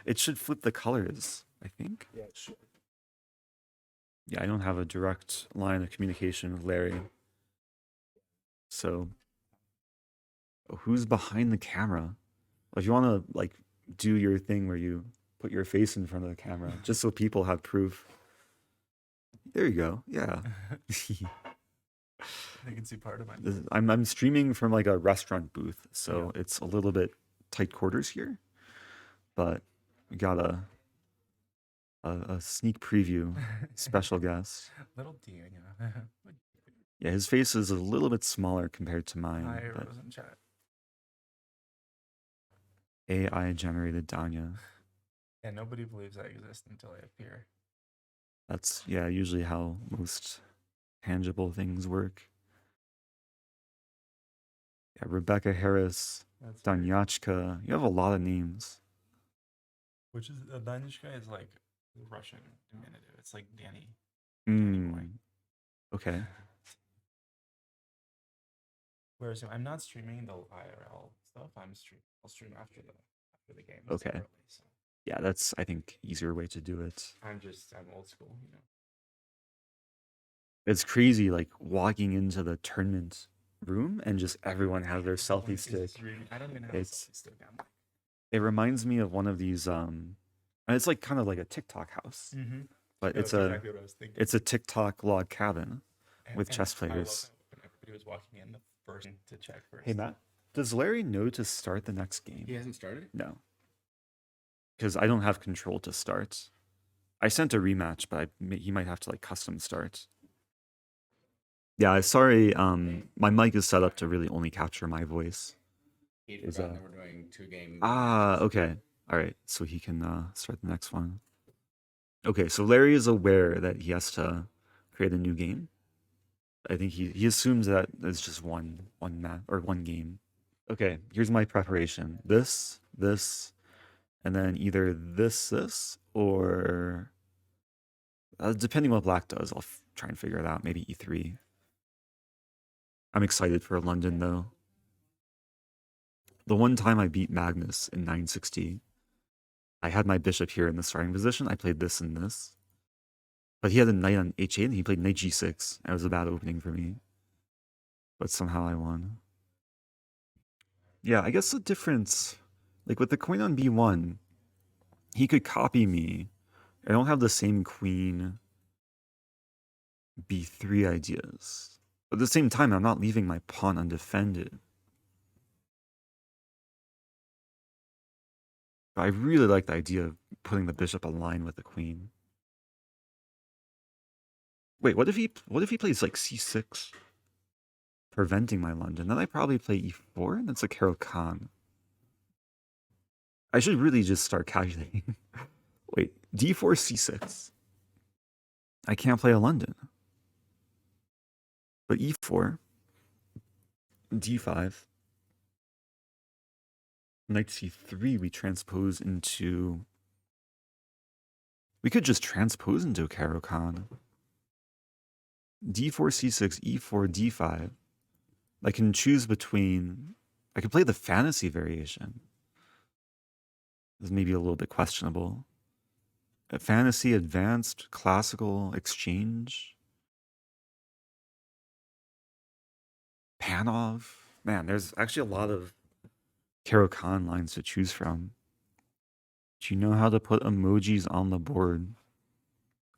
It should flip the colors, I think. Yeah, it should. Yeah, I don't have a direct line of communication with Larry. So, who's behind the camera? If you want to like do your thing where you put your face in front of the camera, just so people have proof. There you go. Yeah. They can see part of my. I'm streaming from like a restaurant booth, so it's a little bit tight quarters here, but we got a sneak preview special guest. Little Danya. Yeah, his face is a little bit smaller compared to mine. Hi, But Rosen chat. AI generated Danya. Yeah, nobody believes I exist until I appear. That's usually how most tangible things work. Yeah, Rebecca Harris, That's Danyachka. You have a lot of names. Which is Danishka is like Russian diminutive. It's like Danny. Danny boy. Okay. Whereas I'm not streaming the IRL stuff. I'll stream after the game. It's Okay. early, so. Yeah, that's I think easier way to do it. I'm old school, you know. It's crazy, like walking into the tournament room and just everyone has their selfie stick. I don't even have a selfie stick. I'm like, It reminds me of one of these. It's like kind of like a TikTok house, but that's exactly what I was thinking. it's a TikTok log cabin with And chess I love players. how when everybody was walking in, the first thing to check first. Hey Matt, does Larry know to start the next game? He hasn't started? No, because I don't have control to start. I sent a rematch, but he might have to like custom start. Yeah, sorry. My mic is set up to really only capture my voice. He'd Is, forgotten that we're doing 2 game. Okay. All right. So he can start the next one. Okay, so Larry is aware that he has to create a new game. I think he assumes that it's just one map or one game. Okay, here's my preparation. This, and then either this, or depending what black does, I'll try and figure it out. Maybe e3. I'm excited for London though. The one time I beat Magnus in 960, I had my bishop here in the starting position. I played this and this. But he had a knight on h8 and he played knight g6. That was a bad opening for me. But somehow I won. Yeah, I guess the difference, like with the queen on b1, he could copy me. I don't have the same queen b3 ideas. But at the same time, I'm not leaving my pawn undefended. But I really like the idea of putting the bishop aligned with the queen. Wait, what if he plays like c6? Preventing my London. Then I probably play e4, and that's a Karo Khan. I should really just start calculating. Wait, d4, c6. I can't play a London. But e4, d5, knight c3, we transpose into... We could just transpose into a Karo Khan. d4, c6, e4, d5. I can choose between... I could play the fantasy variation. This may be a little bit questionable. Fantasy, advanced, classical, exchange. Panov. Man, there's actually a lot of Karo Khan lines to choose from. Do you know how to put emojis on the board?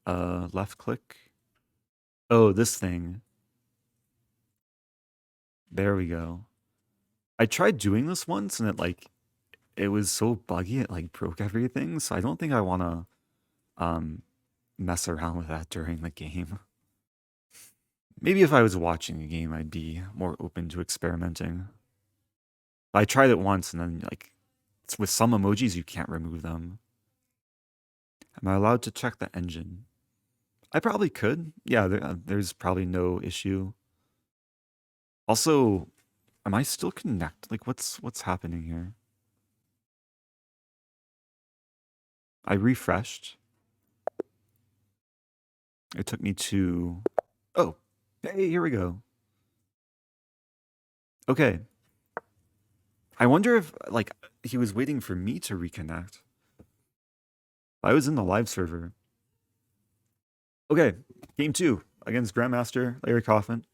Left click. Oh, this thing. There we go. I tried doing this once and it was so buggy it broke everything. So I don't think I want to mess around with that during the game. Maybe if I was watching a game, I'd be more open to experimenting. I tried it once and then with some emojis, you can't remove them. Am I allowed to check the engine? I probably could. Yeah, there's probably no issue. Also, am I still connected? What's happening here? I refreshed. It took me to... Oh, hey, here we go. Okay. I wonder if, like, he was waiting for me to reconnect. I was in the live server. Okay, game 2 against Grandmaster Larry Kaufman.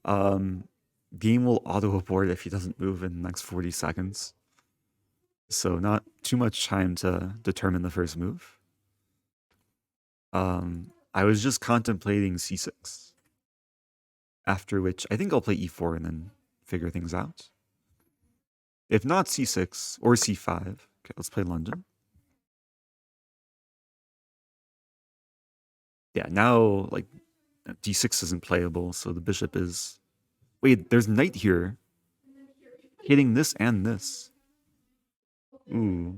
Game will auto-abort if he doesn't move in the next 40 seconds. So not too much time to determine the first move. I was just contemplating c6. After which, I think I'll play e4 and then figure things out. If not c6 or c5, okay, let's play London. Yeah, now, like, d6 isn't playable, so the bishop is... Wait, there's knight here. Hitting this and this. Ooh.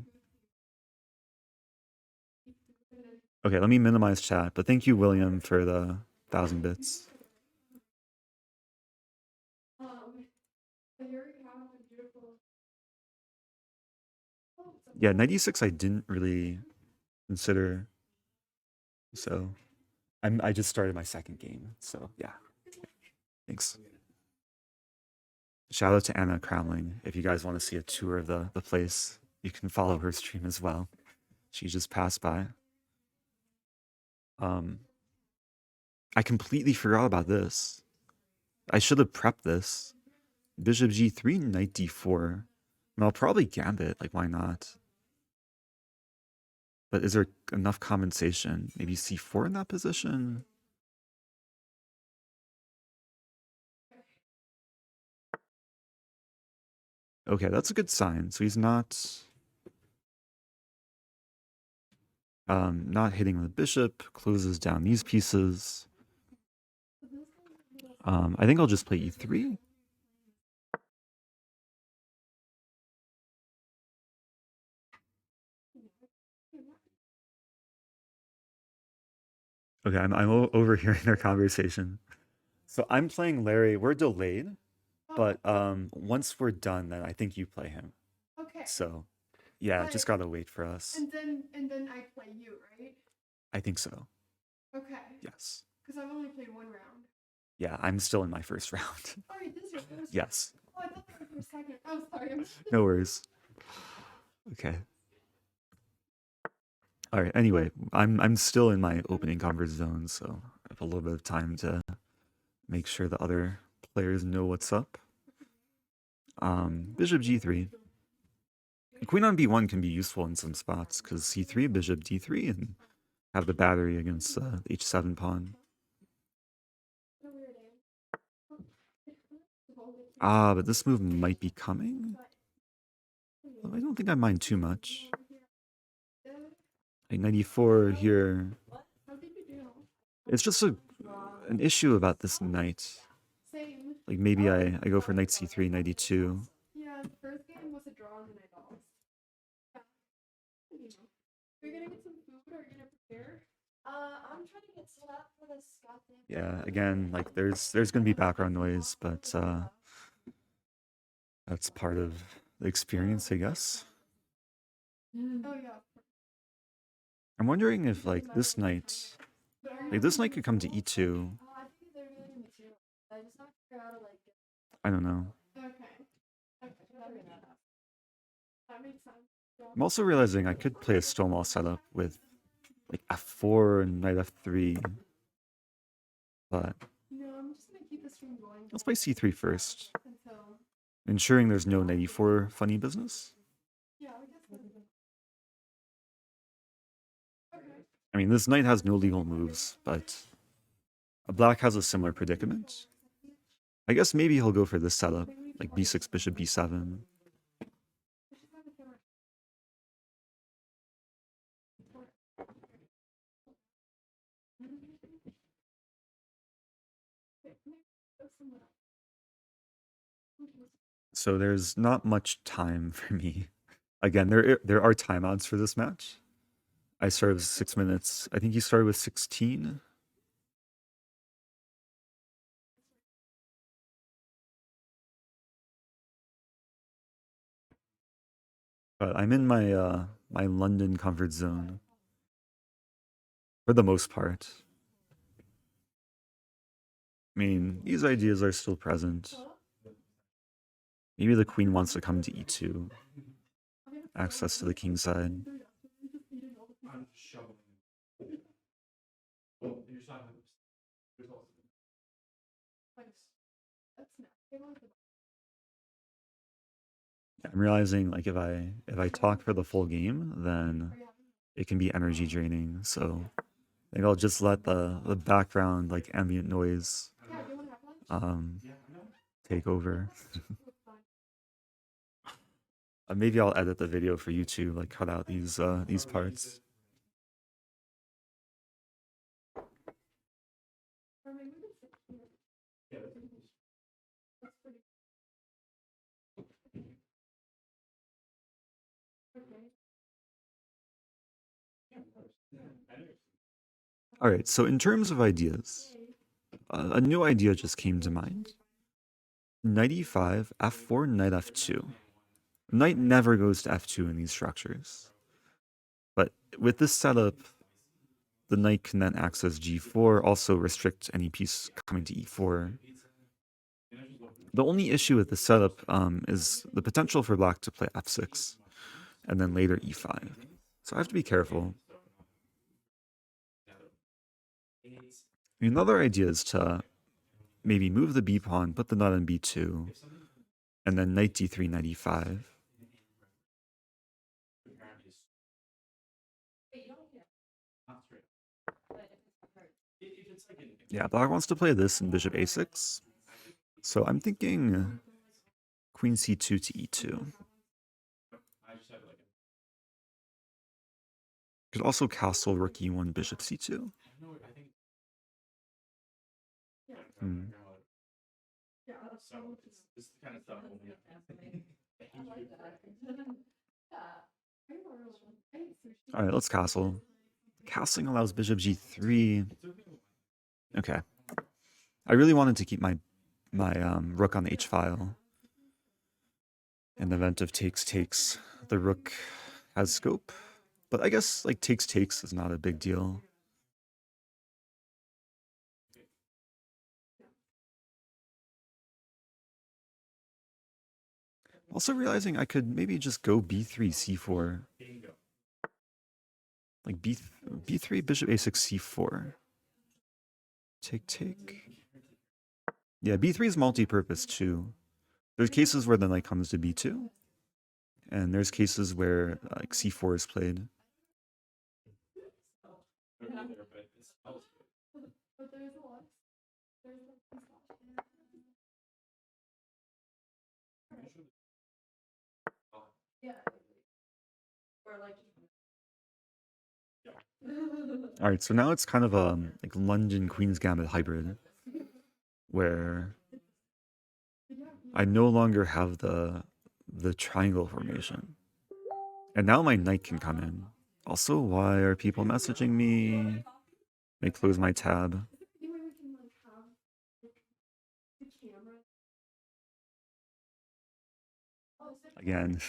Okay, let me minimize chat, but thank you, William, for the 1,000 bits. Yeah, 96 I didn't really consider. So I just started my second game, so yeah. Thanks. Shout out to Anna Cramling. If you guys want to see a tour of the place, you can follow her stream as well. She just passed by. I completely forgot about this. I should have prepped this. Bishop g3, knight d4. And I'll probably gambit, like why not? But is there enough compensation? Maybe c4 in that position? Okay, that's a good sign. So he's not hitting the bishop, closes down these pieces. I think I'll just play e3. Okay, I'm overhearing their conversation. So I'm playing Larry. We're delayed, but once we're done, then I think you play him. Okay. So yeah, just gotta wait for us. And then I play you, right? I think so. Okay. Yes. Because I've only played one round. Yeah, I'm still in my first round. Oh, this is your first Yes. round? Oh, I thought that was your second. Oh, sorry. No worries. Okay. All right. Anyway, I'm still in my opening comfort zone, so I have a little bit of time to make sure the other players know what's up. Bishop g3. Queen on b1 can be useful in some spots because c3, bishop d3, and have the battery against the h7 pawn. Ah, but this move might be coming. Well, I don't think I mind too much. Like 94 here. It's just an issue about this knight. Like maybe I go for knight c3, knight e2. Yeah, the first game was a draw and then I lost. Yeah. Are you gonna get some food or are you gonna prepare? I'm trying to get set up for this goddamn. Yeah, again, like there's gonna be background noise, but that's part of the experience, I guess. Oh yeah. I'm wondering if like this knight could come to e2. I think they're really material. I just not figure out like. I don't know. Okay. That makes sense. I'm also realizing I could play a Stonewall setup with like f4 and knight f3. But No, I'm just gonna keep the stream going. let's play c3 first, Until. ensuring there's no knight e4 funny business. Yeah, I guess that's okay. I mean, this knight has no legal moves, but black has a similar predicament. I guess maybe he'll go for this setup, like b6, bishop b7. So there's not much time for me. Again, there are timeouts for this match. I started with 6 minutes. I think you started with 16. But I'm in my my London comfort zone for the most part. I mean, these ideas are still present. Maybe the queen wants to come to e2. Access to the king side. I'm shoveling. Oh, you're not. There's also. I'm realizing like if I talk for the full game, then it can be energy draining. So I think I'll just let the background like ambient noise take over. Maybe I'll edit the video for YouTube, like cut out these parts. All right, so in terms of ideas, a new idea just came to mind. Knight e5, f4, knight f2. Knight never goes to f2 in these structures. But with this setup, the knight can then access g4, also restrict any piece coming to e4. The only issue with this setup is the potential for black to play f6, and then later e5. So I have to be careful. Another idea is to maybe move the b pawn, put the knight on b2, and then knight d3, knight e5. Yeah, black wants to play this in bishop a6. So I'm thinking queen c2 to e2. Could also castle rook e1, bishop c2. All right, let's castle. Castling allows bishop g3. Okay. I really wanted to keep my rook on the h file. In the event of takes, the rook has scope. But I guess like takes is not a big deal. Also realizing I could maybe just go b3, c4. Like b3, bishop a6, c4. Take. Yeah, b3 is multi-purpose too. There's cases where the knight comes to b2. And there's cases where like c4 is played. All right, so now it's kind of a like London Queen's Gambit hybrid, where I no longer have the triangle formation, and now my knight can come in. Also, why are people messaging me? Let me close my tab. Again,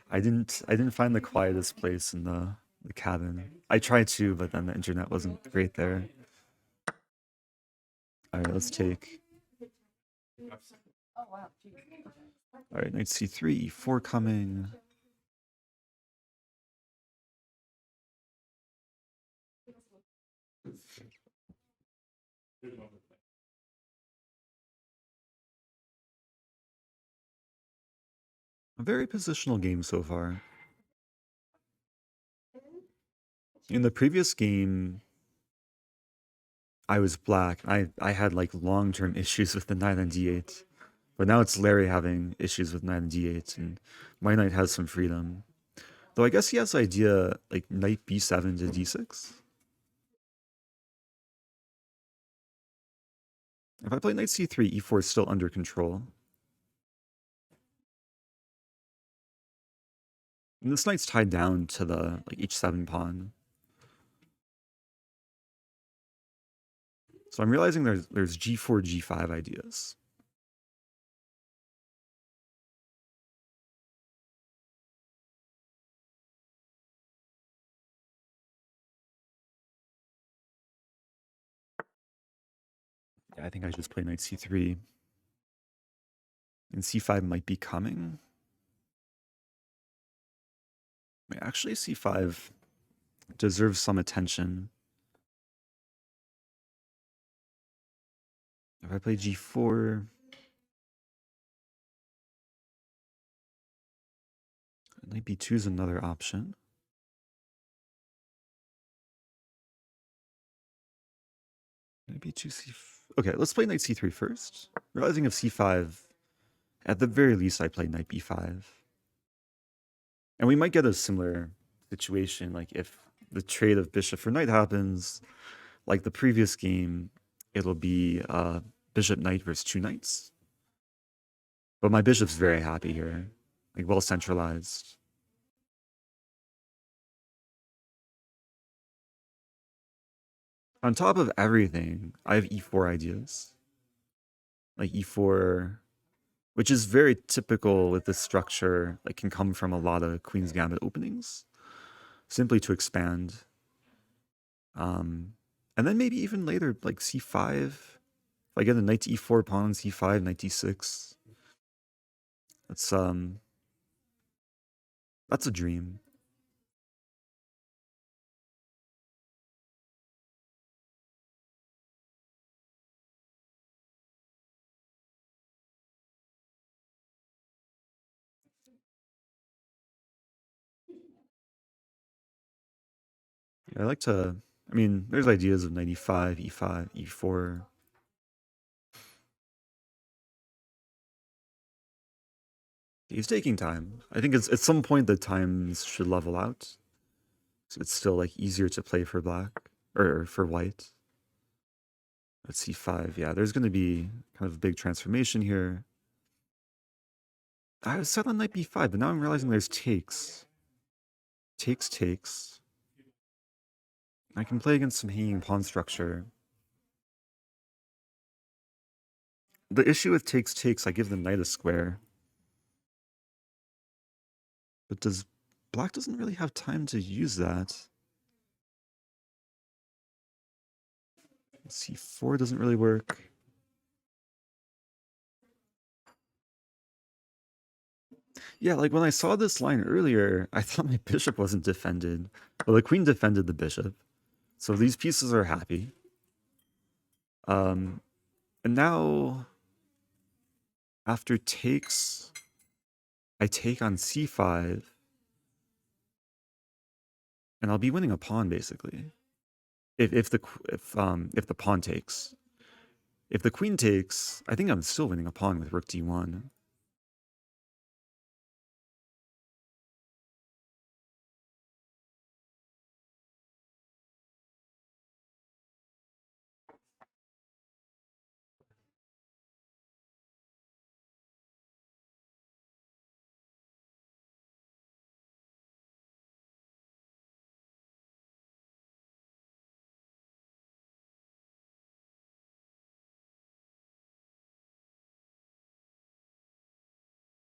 I didn't find the quietest place in the cabin. I tried to, but then the internet wasn't great there. All right, let's take. All right, knight c3, e4 coming. A very positional game so far. In the previous game, I was black. I had like long-term issues with the knight on d8. But now it's Larry having issues with knight on d8, and my knight has some freedom. Though I guess he has the idea like knight b7 to d6. If I play knight c3, e4 is still under control. And this knight's tied down to the like h7 pawn. So I'm realizing there's g4, g5 ideas. Yeah, I think I just play knight c3. And c5 might be coming. Wait, actually, c5 deserves some attention. If I play g4, knight b2 is another option. Knight b2, c. Okay, let's play knight c3 first. Realizing if c5, at the very least, I play knight b5. And we might get a similar situation, like if the trade of bishop for knight happens, like the previous game, it'll be bishop knight versus two knights. But my bishop's very happy here, like well centralized. On top of everything, I have e4 ideas. Like e4, which is very typical with this structure, like can come from a lot of Queen's Gambit openings, simply to expand. And then maybe even later, like c5, if I get a knight to e4, pawn on c5, knight d6. That's a dream. Yeah, I like to, I mean, there's ideas of knight e5, e5, e4. He's taking time. I think it's at some point the times should level out. So it's still like easier to play for black or for white. Let's see, c5. Yeah, there's going to be kind of a big transformation here. I was set on knight b5, but now I'm realizing there's takes. Takes. I can play against some hanging pawn structure. The issue with takes, I give the knight a square. But black doesn't really have time to use that. c4 doesn't really work. Yeah, like when I saw this line earlier, I thought my bishop wasn't defended. Well, the queen defended the bishop. So these pieces are happy. And now, after takes, I take on c5. And I'll be winning a pawn, basically. If the pawn takes. If the queen takes, I think I'm still winning a pawn with rook d1.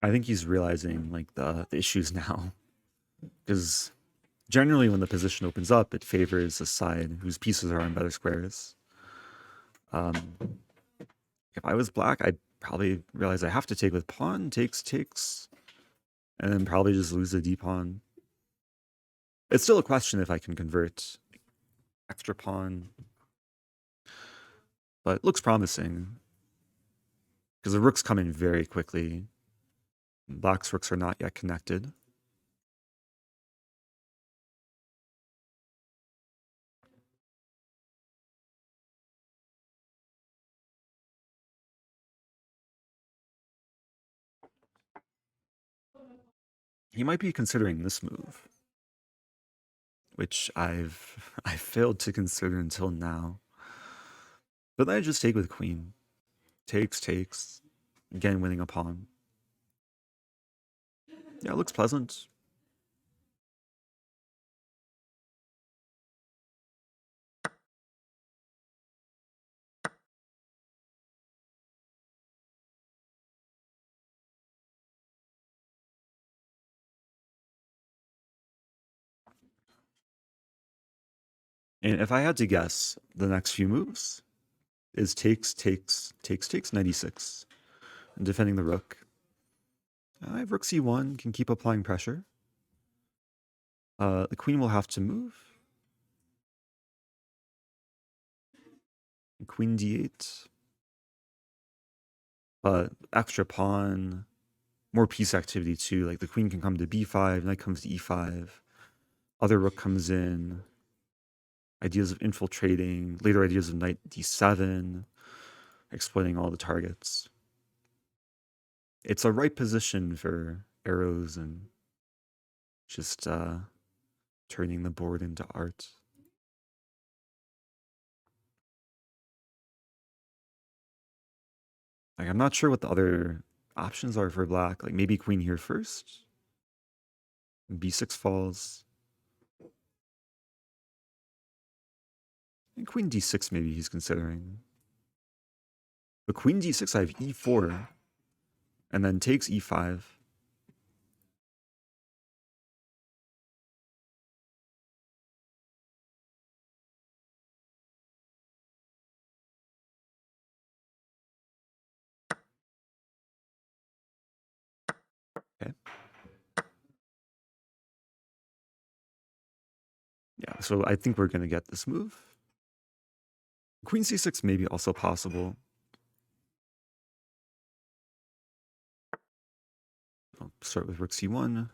I think he's realizing like the issues now. Because generally when the position opens up, it favors a side whose pieces are on better squares. If I was black, I'd probably realize I have to take with pawn, takes, and then probably just lose the d-pawn. It's still a question if I can convert extra pawn. But it looks promising. Because the rooks come in very quickly. Black's rooks are not yet connected. He might be considering this move, which I've failed to consider until now. But then I just take with queen. Takes. Again, winning a pawn. Yeah, it looks pleasant. And if I had to guess the next few moves, is takes 96. And defending the rook. I have rook c1, can keep applying pressure. The queen will have to move. Queen d8. But extra pawn, more piece activity too. Like the queen can come to b5, knight comes to e5. Other rook comes in. Ideas of infiltrating, later ideas of knight d7, exploiting all the targets. It's a right position for arrows and just turning the board into art. Like, I'm not sure what the other options are for black. Like maybe queen here first. b6 falls. And queen d6 maybe he's considering. But queen d6 I have e4. And then takes e5. Okay. Yeah, so I think we're going to get this move. Queen c6 may be also possible. I'll start with rook c1.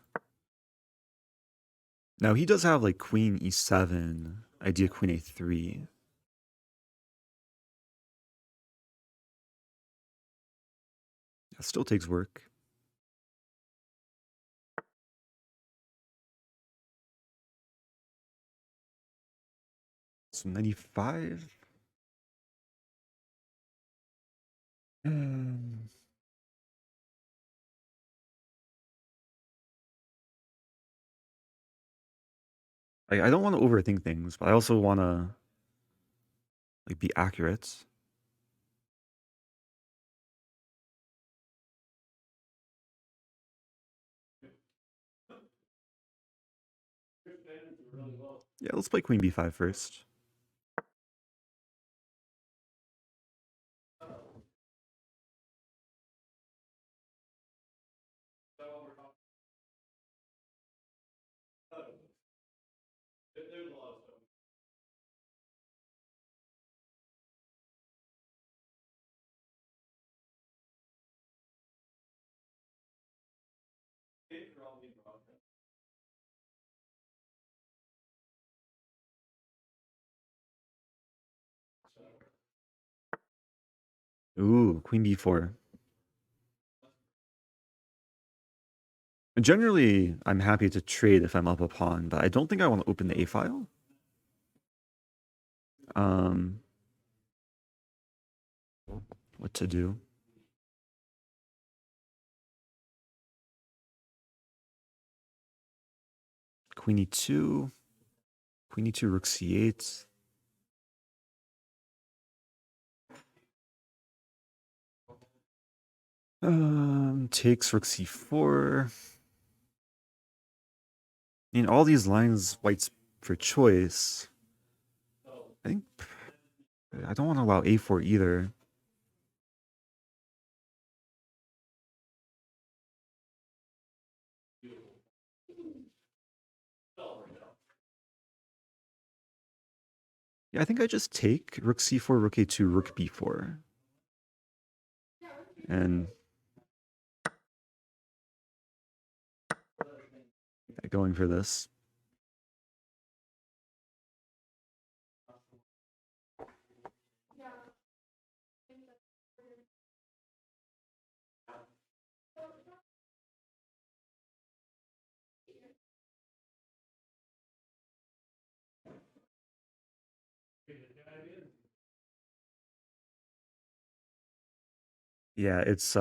Now he does have like queen e7, idea queen a3. That still takes work. So 95. I don't want to overthink things, but I also want to like be accurate. Yeah, let's play queen b5 first. Ooh, queen b4. Generally, I'm happy to trade if I'm up a pawn, but I don't think I want to open the a file. What to do? Queen e2. Queen e2, rook c8. Takes rook c4. I mean, all these lines, white's for choice. I think I don't want to allow a4 either. Yeah, I think I just take rook c4, rook a2, rook b4. And going for this. Yeah, it's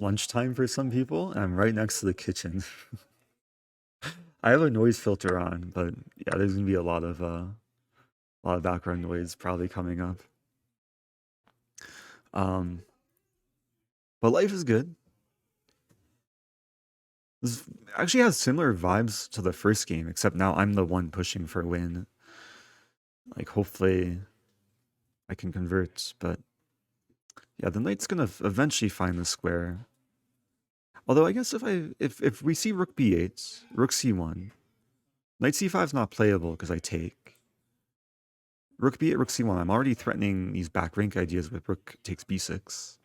lunchtime for some people, and I'm right next to the kitchen. I have a noise filter on, but yeah, there's gonna be a lot of background noise probably coming up. But life is good. This actually has similar vibes to the first game, except now I'm the one pushing for a win. Like, hopefully I can convert, but Yeah, the knight's gonna eventually find the square. Although I guess if we see rook b8, rook c1, knight c5 is not playable because I take. Rook b8, rook c1. I'm already threatening these back rank ideas with rook takes b6.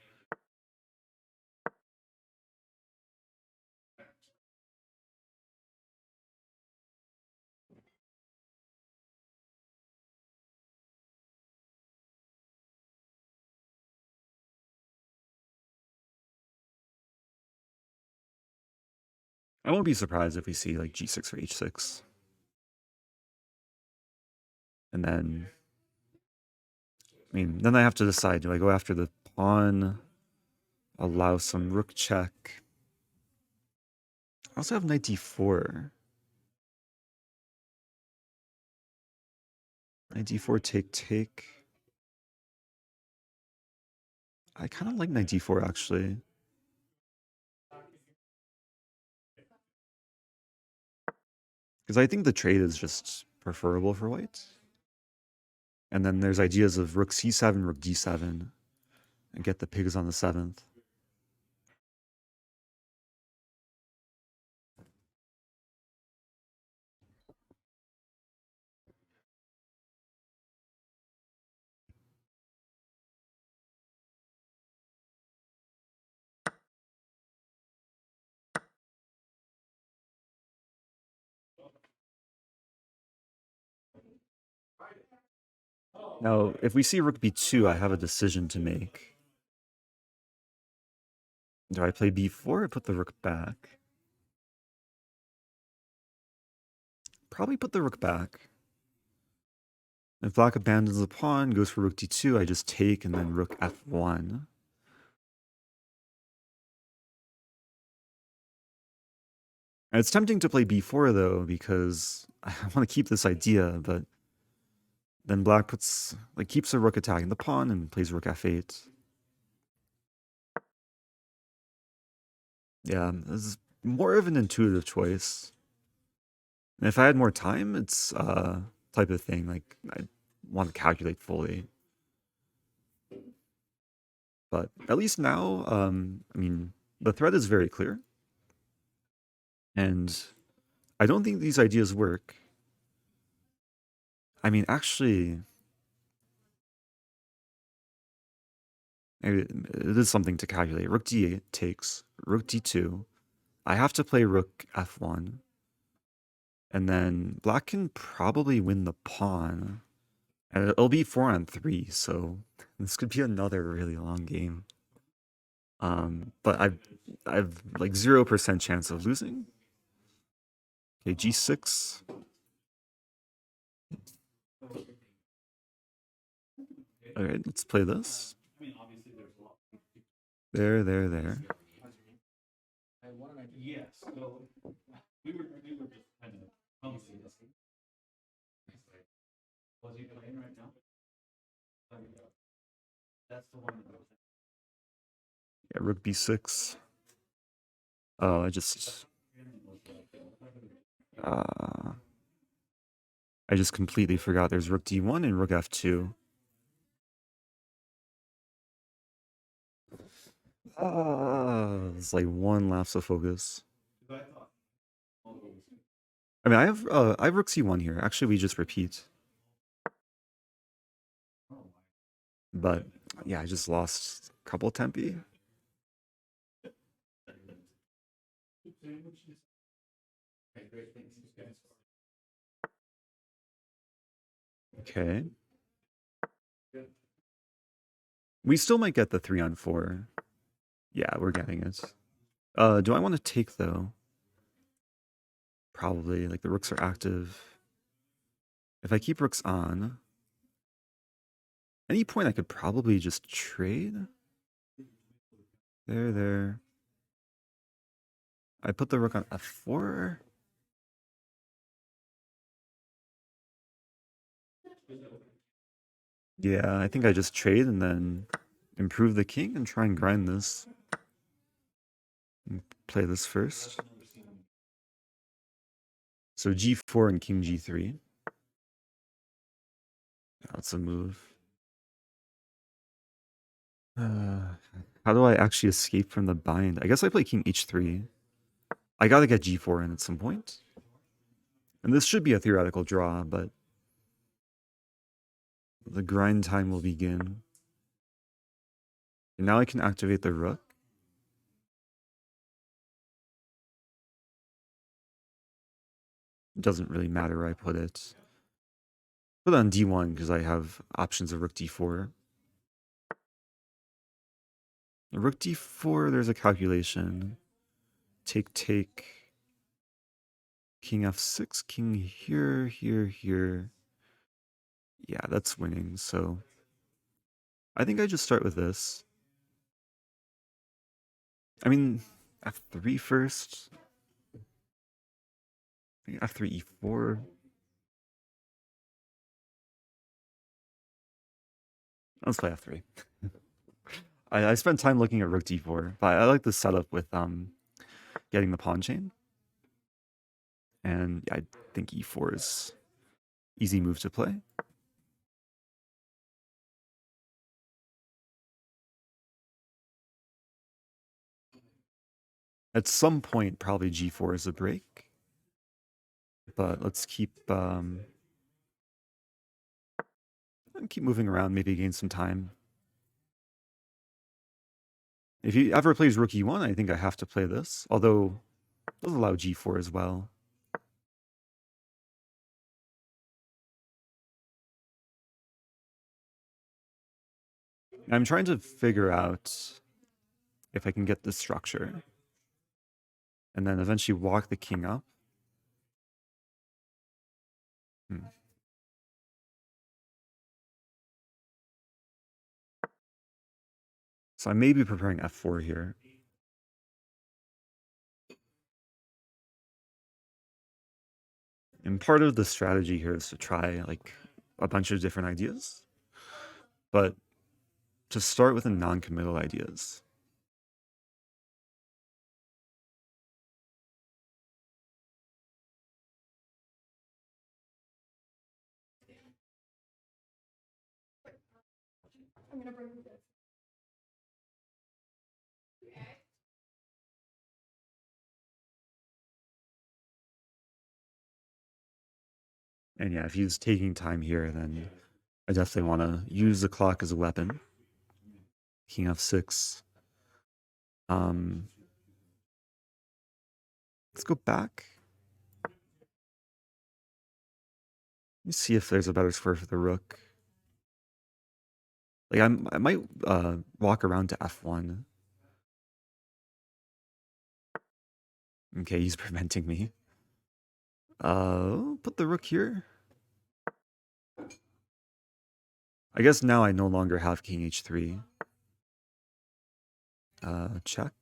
I won't be surprised if we see like g6 or h6. And then, I mean, then I have to decide, do I go after the pawn, allow some rook check? I also have knight d4. Knight d4, take. I kind of like knight d4, actually. Because I think the trade is just preferable for white. And then there's ideas of rook c7, rook d7, and get the pigs on the 7th. Now, if we see rook b2, I have a decision to make. Do I play b4 or put the rook back? Probably put the rook back. If black abandons the pawn, goes for rook d2, I just take and then rook f1. And it's tempting to play b4 though, because I want to keep this idea, but then black keeps a rook attacking the pawn and plays rook f8. Yeah, this is more of an intuitive choice. And if I had more time, it's type of thing like I want to calculate fully. But at least now, I mean, the thread is very clear. And I don't think these ideas work. I mean, actually, maybe it is something to calculate. Rook d8 takes, rook d2. I have to play rook f1. And then black can probably win the pawn. And it'll be 4-on-3, so this could be another really long game. But I've like 0% chance of losing. Okay, g6. Alright, let's play this. There. Yes. So we were just kind of clumsy. Was he playing right now? That's the one. Yeah, rook b6. Oh, I just completely forgot there's rook d1 and rook f2. It's like one lapse of focus. I mean, I have rook c1 here. Actually, we just repeat. But yeah, I just lost a couple tempi. Okay. We still might get the 3-on-4. Yeah, we're getting it. Do I want to take though? Probably. Like the rooks are active. If I keep rooks on, any point I could probably just trade. There. I put the rook on f4. Yeah, I think I just trade and then improve the king and try and grind this. And play this first. So g4 and king g3. That's a move. How do I actually escape from the bind? I guess I play king h3. I gotta get g4 in at some point. And this should be a theoretical draw, but the grind time will begin. And now I can activate the rook. It doesn't really matter where I put it. Put it on d1 because I have options of rook d4. Rook d4, there's a calculation. Take, take. King f6, king here, here, here. Yeah, that's winning, so I think I just start with this. I mean, f3 first. I think f3, e4. Let's play f3. I spent time looking at rook d4, but I like the setup with getting the pawn chain. And I think e4 is easy move to play. At some point, probably g4 is a break. But let's keep moving around, maybe gain some time. If he ever plays rook e1, I think I have to play this. Although, it does allow g4 as well. I'm trying to figure out if I can get this structure. And then eventually walk the king up. So I may be preparing f4 here. And part of the strategy here is to try like a bunch of different ideas. But to start with the non-committal ideas. I'm gonna bring you this. And yeah, if he's taking time here, then I definitely want to use the clock as a weapon. King f6. Let's go back. Let me see if there's a better square for the rook. Like I might walk around to f1. Okay, he's preventing me. Put the rook here. I guess now I no longer have king h3. Check.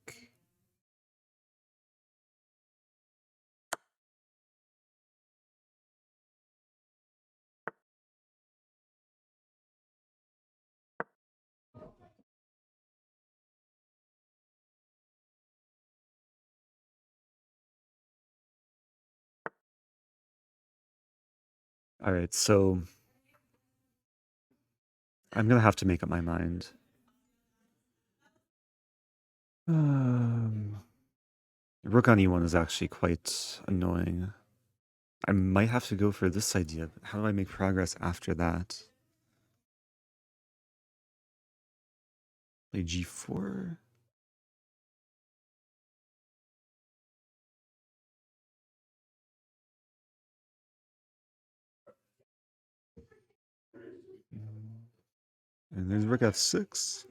All right, so I'm gonna have to make up my mind. Rook on e1 is actually quite annoying. I might have to go for this idea, but how do I make progress after that? Play g4. And there's rook f6.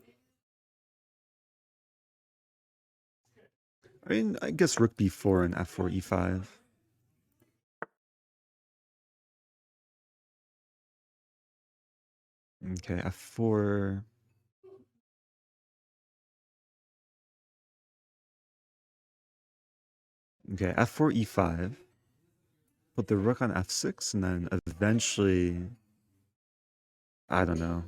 I mean, I guess rook b4 and f4 e5. Okay, f4. Okay, f4 e5. Put the rook on f6, and then eventually, I don't know.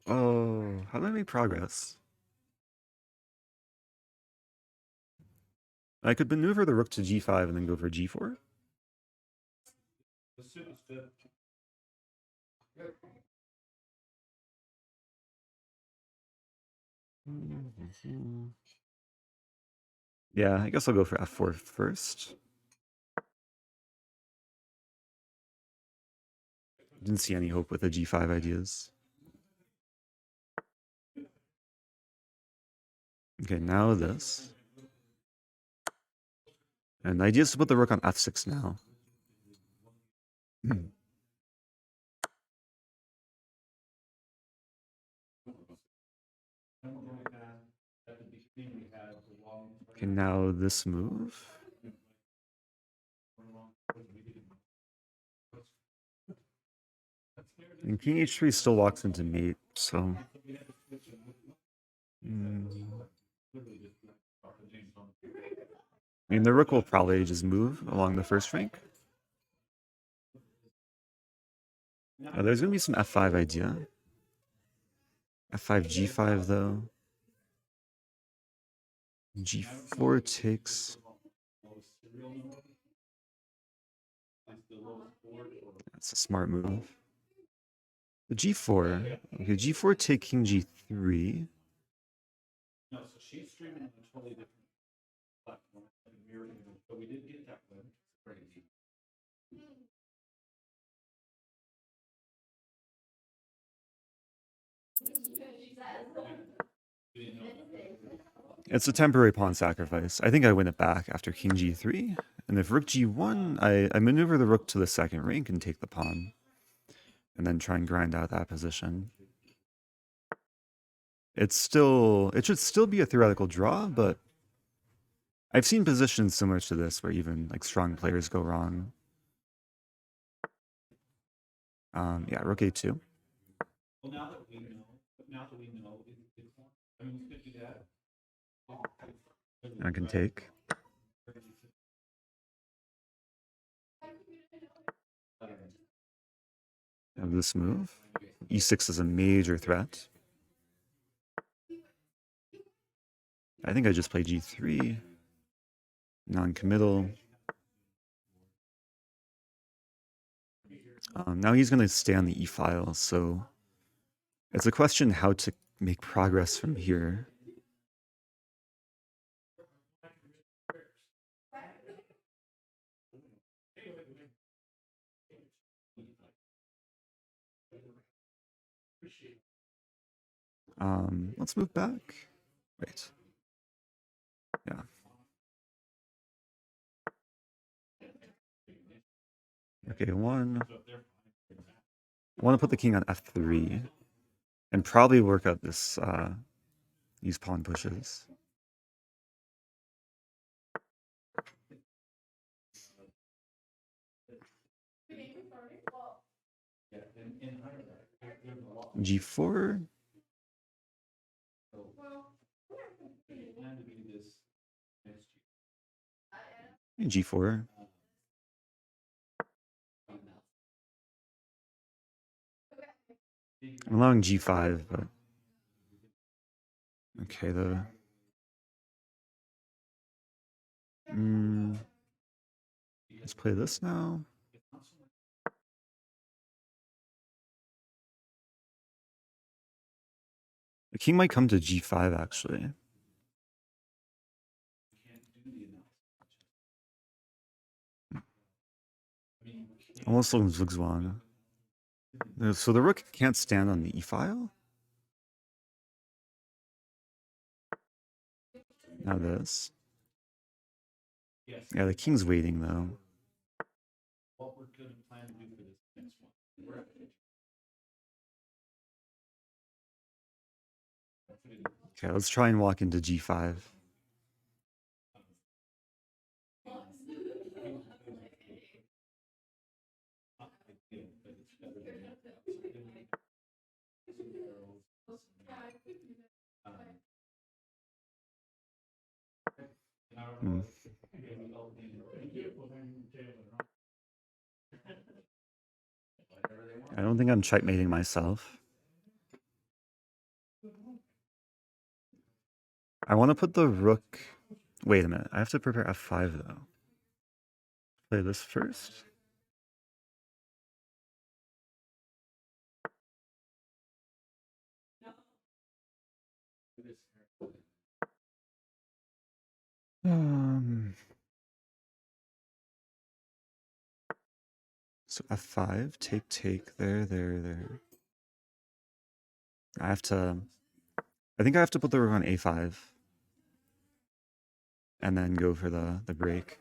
Oh, how do I make progress? I could maneuver the rook to g5 and then go for g4. Yeah, I guess I'll go for f4 first. Didn't see any hope with the g5 ideas. Okay, now this. And the idea is to put the rook on f6 now. Okay, now this move. And king h3 still walks into mate, so... I mean, the rook will probably just move along the first rank. There's going to be some f5 idea. f5, g5, though. g4 takes... That's a smart move. The g4. Okay, g4 take king g3. No, so she's streaming on a totally different platform, like a mirror image, but we did get that one. Crazy. It's a temporary pawn sacrifice. I think I win it back after king g3. And if rook g1, I maneuver the rook to the second rank and take the pawn. And then try and grind out that position. It should still be a theoretical draw, but I've seen positions similar to this where even like strong players go wrong. Yeah, rook a2. Well, now that we know, I mean, we could do that. I can take. Have this move. e6 is a major threat. I think I just play g3. Non-committal. Now he's going to stay on the e-file, so it's a question how to make progress from here. Let's move back. Wait. Yeah. Okay, one. I want to put the king on f3 and probably work out this these pawn pushes. g4. g4. I'm allowing g5, but okay, let's play this now. The king might come to g5 actually. Almost looking zugzwang. So the rook can't stand on the e-file. Now this. Yeah, the king's waiting though. What we're going to plan to do for this next one. Okay, let's try and walk into g5. I don't think I'm checkmating myself. I want to put the rook... Wait a minute, I have to prepare f5 though. Play this first. So f5, take, there. I think I have to put the rook on a5. And then go for the break.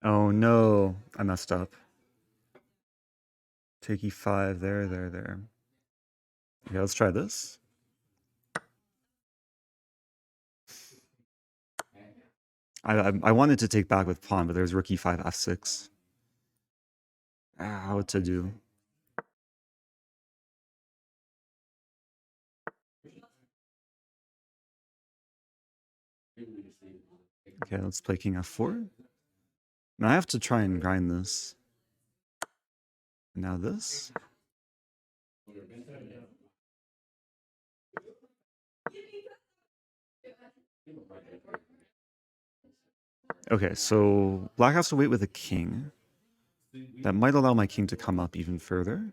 Oh no, I messed up. Take e5, there. Okay, let's try this. I wanted to take back with pawn, but there's rook e5, f6. What to do? Okay, let's play king f4. Now I have to try and grind this. Now this. Okay, so black has to wait with a king. That might allow my king to come up even further.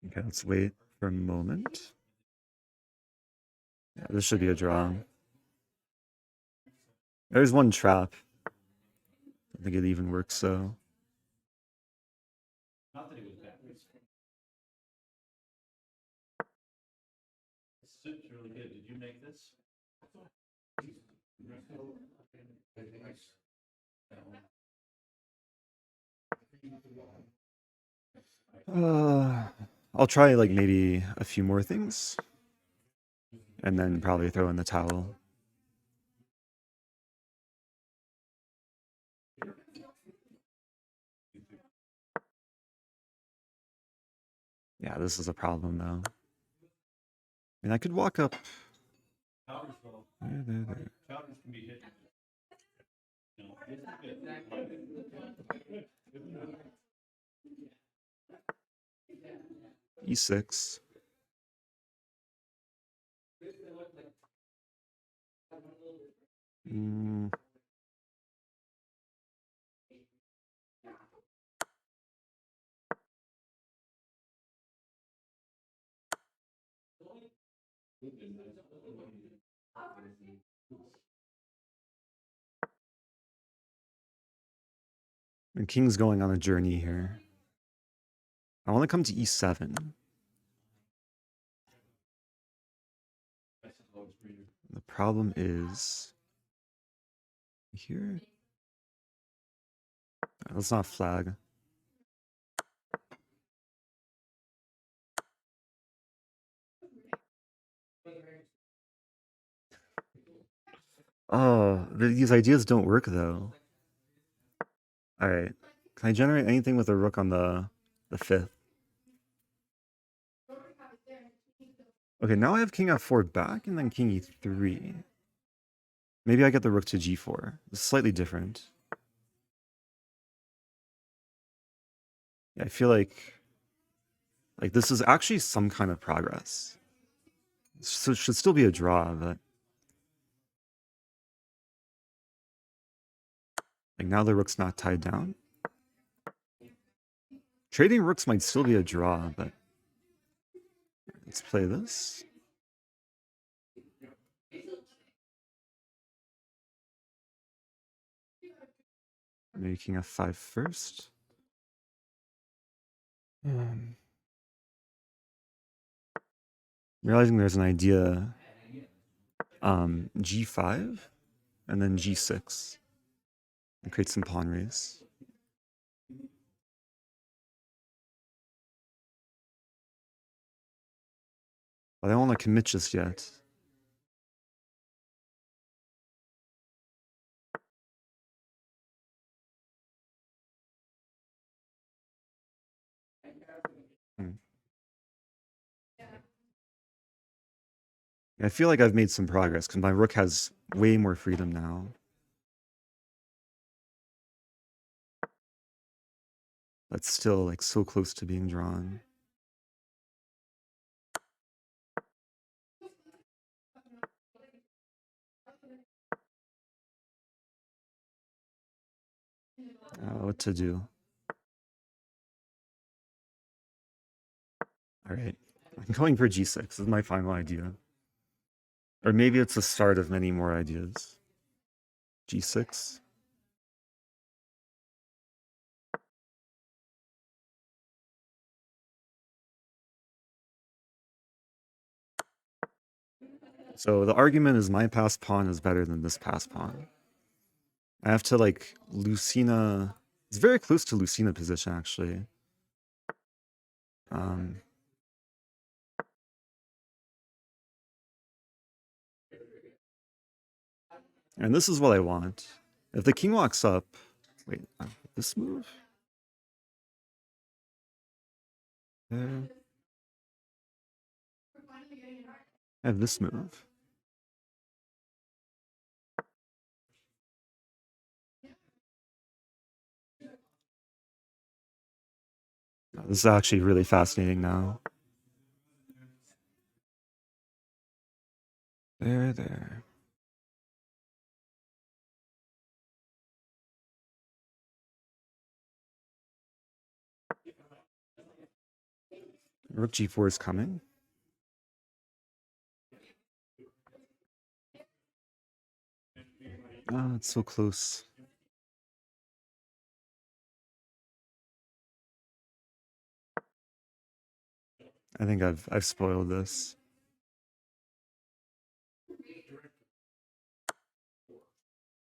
Okay, let's wait for a moment. Yeah, this should be a draw. There's one trap. I think it even works so. Not that it was bad. It's really good. Did you make this? I'll try like maybe a few more things. And then probably throw in the towel. Yeah, this is a problem though. I mean, I could walk up. There. Counters can be hit. E6. And king's going on a journey here. I want to come to e7. The problem is here. Let's not flag. Oh, these ideas don't work though. All right. Can I generate anything with a rook on the 5th? Okay, now I have king f4 back and then king e3. Maybe I get the rook to g4. It's slightly different. Yeah, I feel like this is actually some kind of progress. So it should still be a draw, but like now the rook's not tied down. Trading rooks might still be a draw, but let's play this. Maybe king f5 first. Realizing there's an idea, g5 and then g6 and create some pawn race. But I don't want to commit just yet. I feel like I've made some progress because my rook has way more freedom now. But still, like, so close to being drawn. What to do? All right, I'm going for g6. This is my final idea. Or maybe it's the start of many more ideas. g6. So the argument is my passed pawn is better than this passed pawn. I have to, like, Lucina. It's very close to Lucina position, actually. And this is what I want. If the king walks up... Wait, this move? There. I have this move. This is actually really fascinating now. There. Rook g4 is coming. Oh, it's so close. I think I've spoiled this.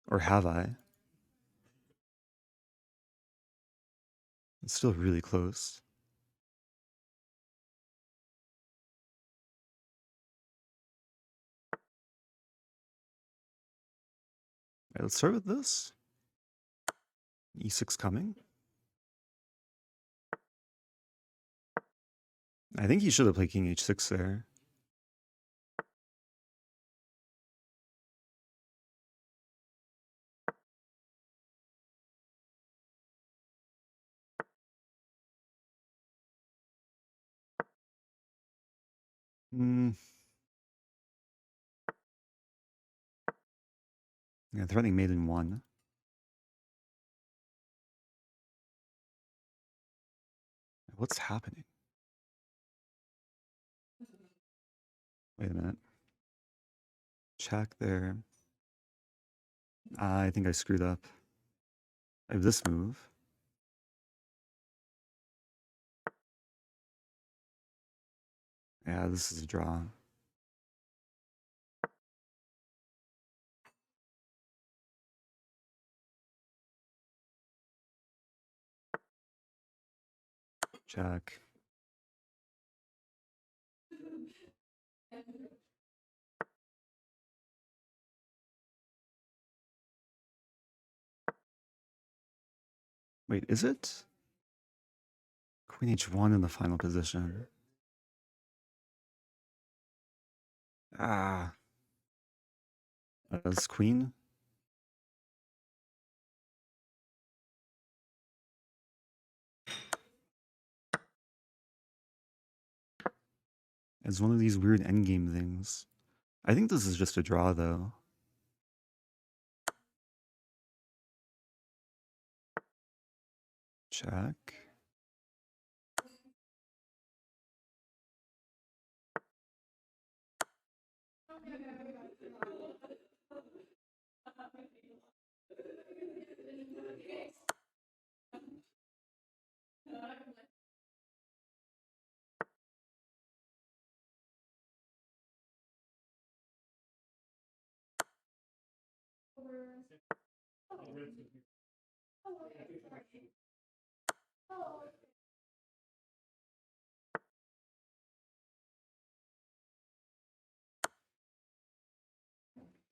Or have I? It's still really close. Right, let's start with this. E6 coming. I think he should have played king h6 there. Yeah, threatening mate in 1. What's happening? Wait a minute. Check there. I think I screwed up. I have this move. Yeah, this is a draw. Check. Wait, is it? Queen h1 in the final position. That's queen. It's one of these weird endgame things. I think this is just a draw, though. Check.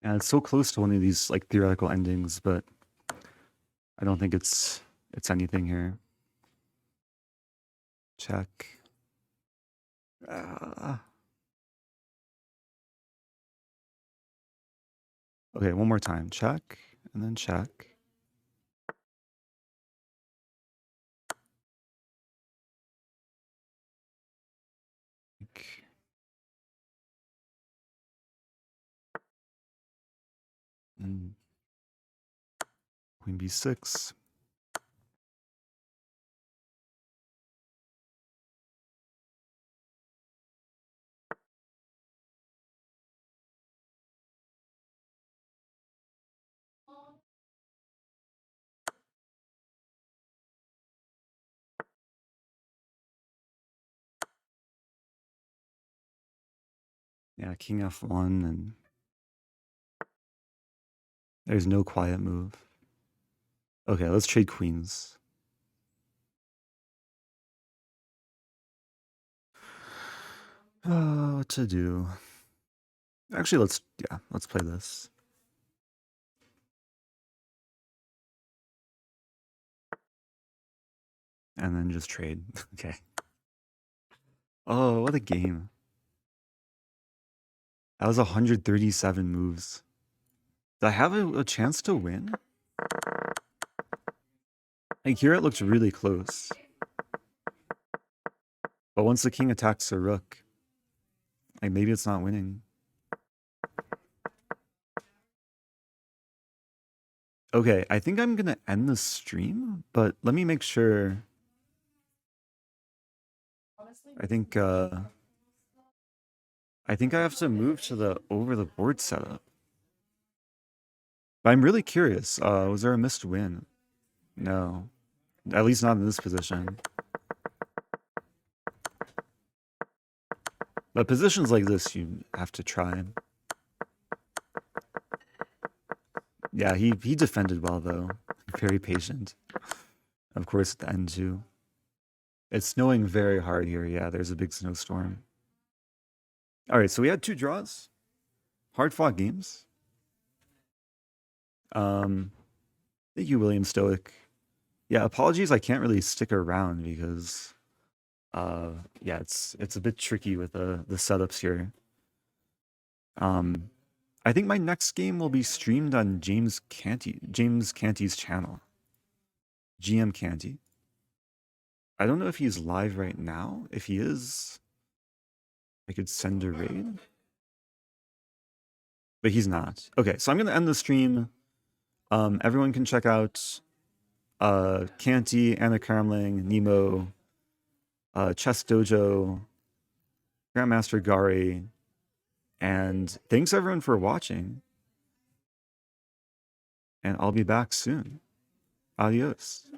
Yeah, it's so close to one of these, like, theoretical endings, but I don't think it's anything here. Check. Okay, one more time. Check, and then check. And Queen B6. Yeah, King F1, and there's no quiet move. Okay, let's trade queens. What to do? Actually, let's play this. And then just trade. Okay. Oh, what a game. That was 137 moves. Did I have a chance to win? Like, here it looks really close. But once the king attacks the rook, like, maybe it's not winning. Okay, I think I'm gonna end the stream, but let me make sure. I think I have to move to the over the board setup. But I'm really curious. Was there a missed win? No. At least not in this position. But positions like this, you have to try. Yeah, he defended well, though. Very patient. Of course, at the end, too. It's snowing very hard here. Yeah, there's a big snowstorm. All right, so we had 2 draws. Hard-fought games. Thank you, William Stoic. Yeah, apologies, I can't really stick around because... yeah, it's a bit tricky with the setups here. I think my next game will be streamed on James Canty's channel. GM Canty. I don't know if he's live right now. If he is, I could send a raid. But he's not. Okay, so I'm gonna end the stream. Everyone can check out Canty, Anna Cramling, Nemo, Chess Dojo, Grandmaster Gauri, and thanks everyone for watching. And I'll be back soon. Adios.